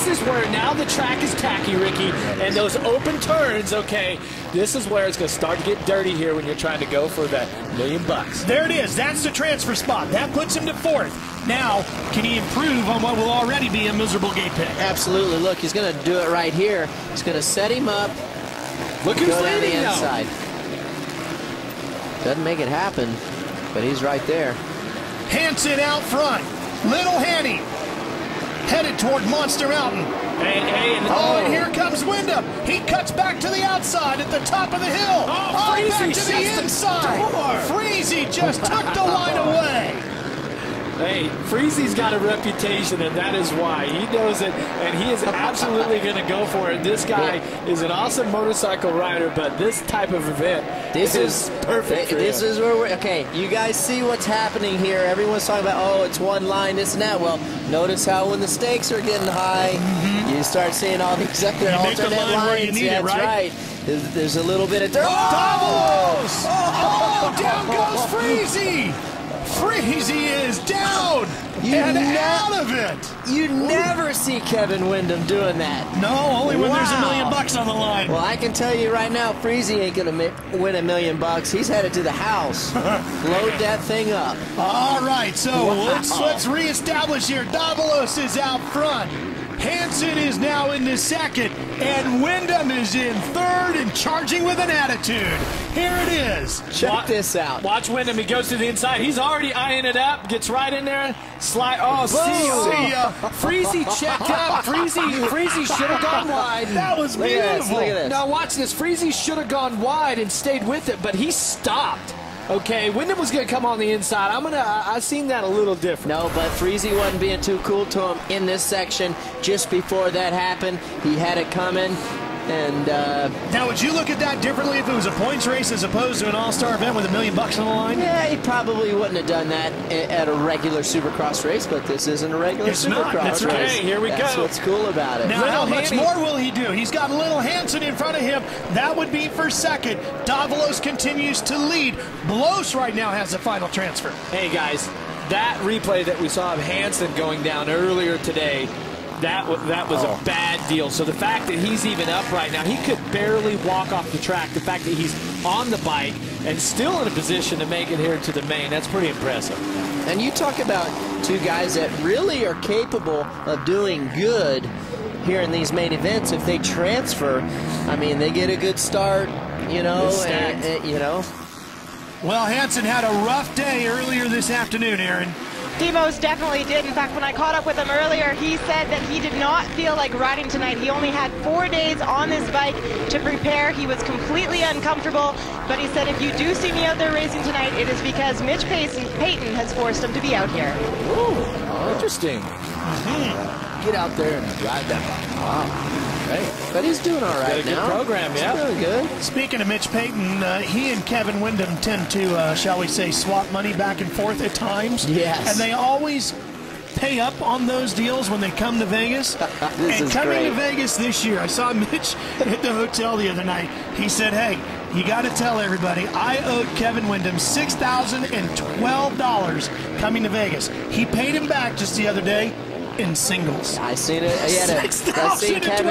is where now the track is tacky, Ricky, and those open turns, okay, this is where it's going to start to get dirty here when you're trying to go for that $1 million. There it is. That's the transfer spot. That puts him to 4th. Now, can he improve on what will already be a miserable gate pick? Absolutely. Look, he's going to do it right here. He's going to set him up. Look who's leading the inside. Doesn't make it happen, but he's right there. Hansen out front. Little Hanny headed toward Monster Mountain. And here comes Windham. He cuts back to the outside at the top of the hill. Freezy back to the inside. Freezy just took the line away. Hey, Freezy's got a reputation, and that is why. He knows it, and he is absolutely going to go for it. This guy is an awesome motorcycle rider, but this type of event, this is perfect for this him. is where we're, okay, you guys see what's happening here. Everyone's talking about, oh, it's one line, this and that. Well, notice how when the stakes are getting high, you start seeing all these other alternate lines. Yeah, that's right. There's a little bit of dirt. Oh, down goes Freezy. Freezy is down out of it. You never see Kevin Windham doing that. No, only when there's $1 million on the line. Well, I can tell you right now, Freezy ain't going to win $1 million. He's headed to the house. Load that thing up. All right, so let's reestablish here. Davalos is out front. Hansen is now in the 2nd, and Windham is in 3rd and charging with an attitude. Here it is. Check this out. Watch Windham. He goes to the inside. He's already eyeing it up. Gets right in there. Slide. Oh, see ya. Freezy checked up. Freezy should have gone wide. That was beautiful. Look at this. Now watch this. Freezy should have gone wide and stayed with it, but he stopped. Okay, Windham was going to come on the inside. I seen that a little different. No, but Freezy wasn't being too cool to him in this section. Just before that happened, he had it coming. And now, would you look at that differently if it was a points race as opposed to an all-star event with $1 million on the line? Yeah, he probably wouldn't have done that at a regular Supercross race, but this isn't a regular Supercross race. Okay, here we go. That's what's cool about it. Now, how much more will he do? He's got Little Hansen in front of him. That would be for 2nd. Davalos continues to lead. Blows right now has the final transfer. Hey, guys, that replay that we saw of Hansen going down earlier today, that was a bad deal. So the fact that he's even up right now, he could barely walk off the track. The fact that he's on the bike and still in a position to make it here to the main, that's pretty impressive. And you talk about 2 guys that really are capable of doing good here in these main events. If they transfer, I mean, they get a good start, you know, you know. Well, Hansen had a rough day earlier this afternoon, Aaron. He most definitely did. In fact, when I caught up with him earlier, he said that he did not feel like riding tonight. He only had 4 days on this bike to prepare. He was completely uncomfortable, but he said, if you do see me out there racing tonight, it is because Mitch Payton has forced him to be out here. Ooh, interesting. Get out there and ride that bike. Wow. Right. But he's doing all right now. Good program, yeah. He's really good. Speaking of Mitch Payton, he and Kevin Windham tend to, shall we say, swap money back and forth at times. Yes. And they always pay up on those deals when they come to Vegas. And coming to Vegas this year, I saw Mitch at the hotel the other night. He said, hey, You got to tell everybody, I owed Kevin Windham $6,012 coming to Vegas. He paid him back just the other day in singles. I seen it. I seen Kevin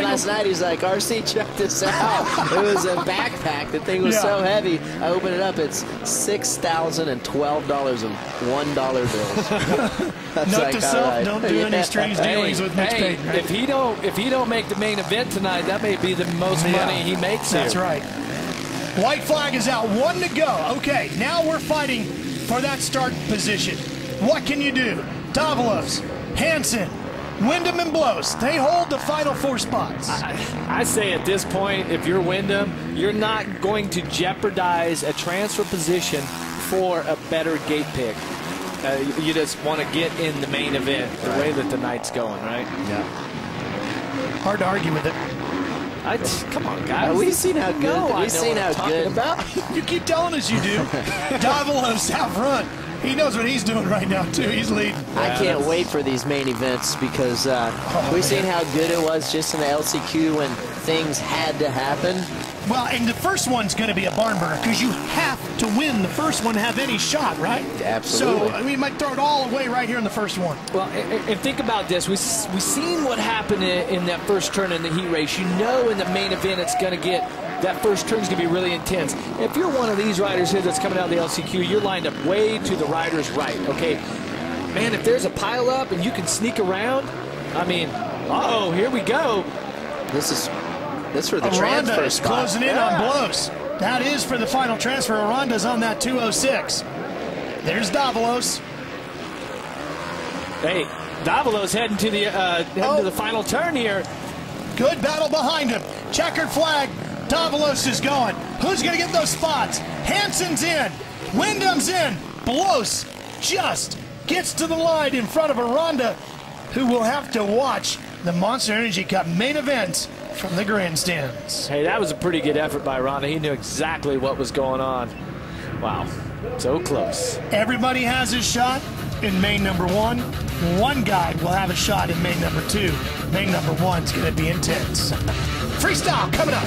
last night. He's like, RC, check this out. It was a backpack. The thing was so heavy. I opened it up. It's $6,012 of $1 bills. Note to self: don't do any strange dealings with Mitch Payton. Right? If he don't make the main event tonight, that may be the most money he makes here. That's right. White flag is out. 1 to go. Okay, now we're fighting for that start position. What can you do? Davalos, Hansen, Windham, and Blows. They hold the final 4 spots. I say at this point, if you're Windham, you're not going to jeopardize a transfer position for a better gate pick. You just want to get in the main event the way that the night's going, right? Yeah. Hard to argue with it. Come on, guys. We've seen how good. We've seen how good. You keep telling us you do. Davalos out front. He knows what he's doing right now, too. He's leading. I can't wait for these main events because we've seen how good it was just in the LCQ when things had to happen. Well, and the first one's going to be a barn burner because you have to win the first one to have any shot, right? Absolutely. So, I mean, you might throw it all away right here in the first one. Well, and think about this. We've seen what happened in that first turn in the heat race. You know in the main event it's going to get that first turn's going to be really intense. If you're one of these riders here that's coming out of the LCQ, you're lined up way to the rider's right, okay? Man, if there's a pile up and you can sneak around, I mean, uh-oh, here we go. This for the Aranda transfer is spot. closing in on Blows. That is for the final transfer. Aranda's on that 206. There's Davalos. Hey, Davalos heading to the final turn here. Good battle behind him. Checkered flag. Davalos is going. Who's going to get those spots? Hansen's in. Windham's in. Blows just gets to the line in front of Aranda, who will have to watch the Monster Energy Cup main event from the grandstands. Hey, that was a pretty good effort by Aranda. He knew exactly what was going on. Wow, so close. Everybody has his shot in main number 1. One guy will have a shot in main number 2. Main number 1's going to be intense. Freestyle coming up.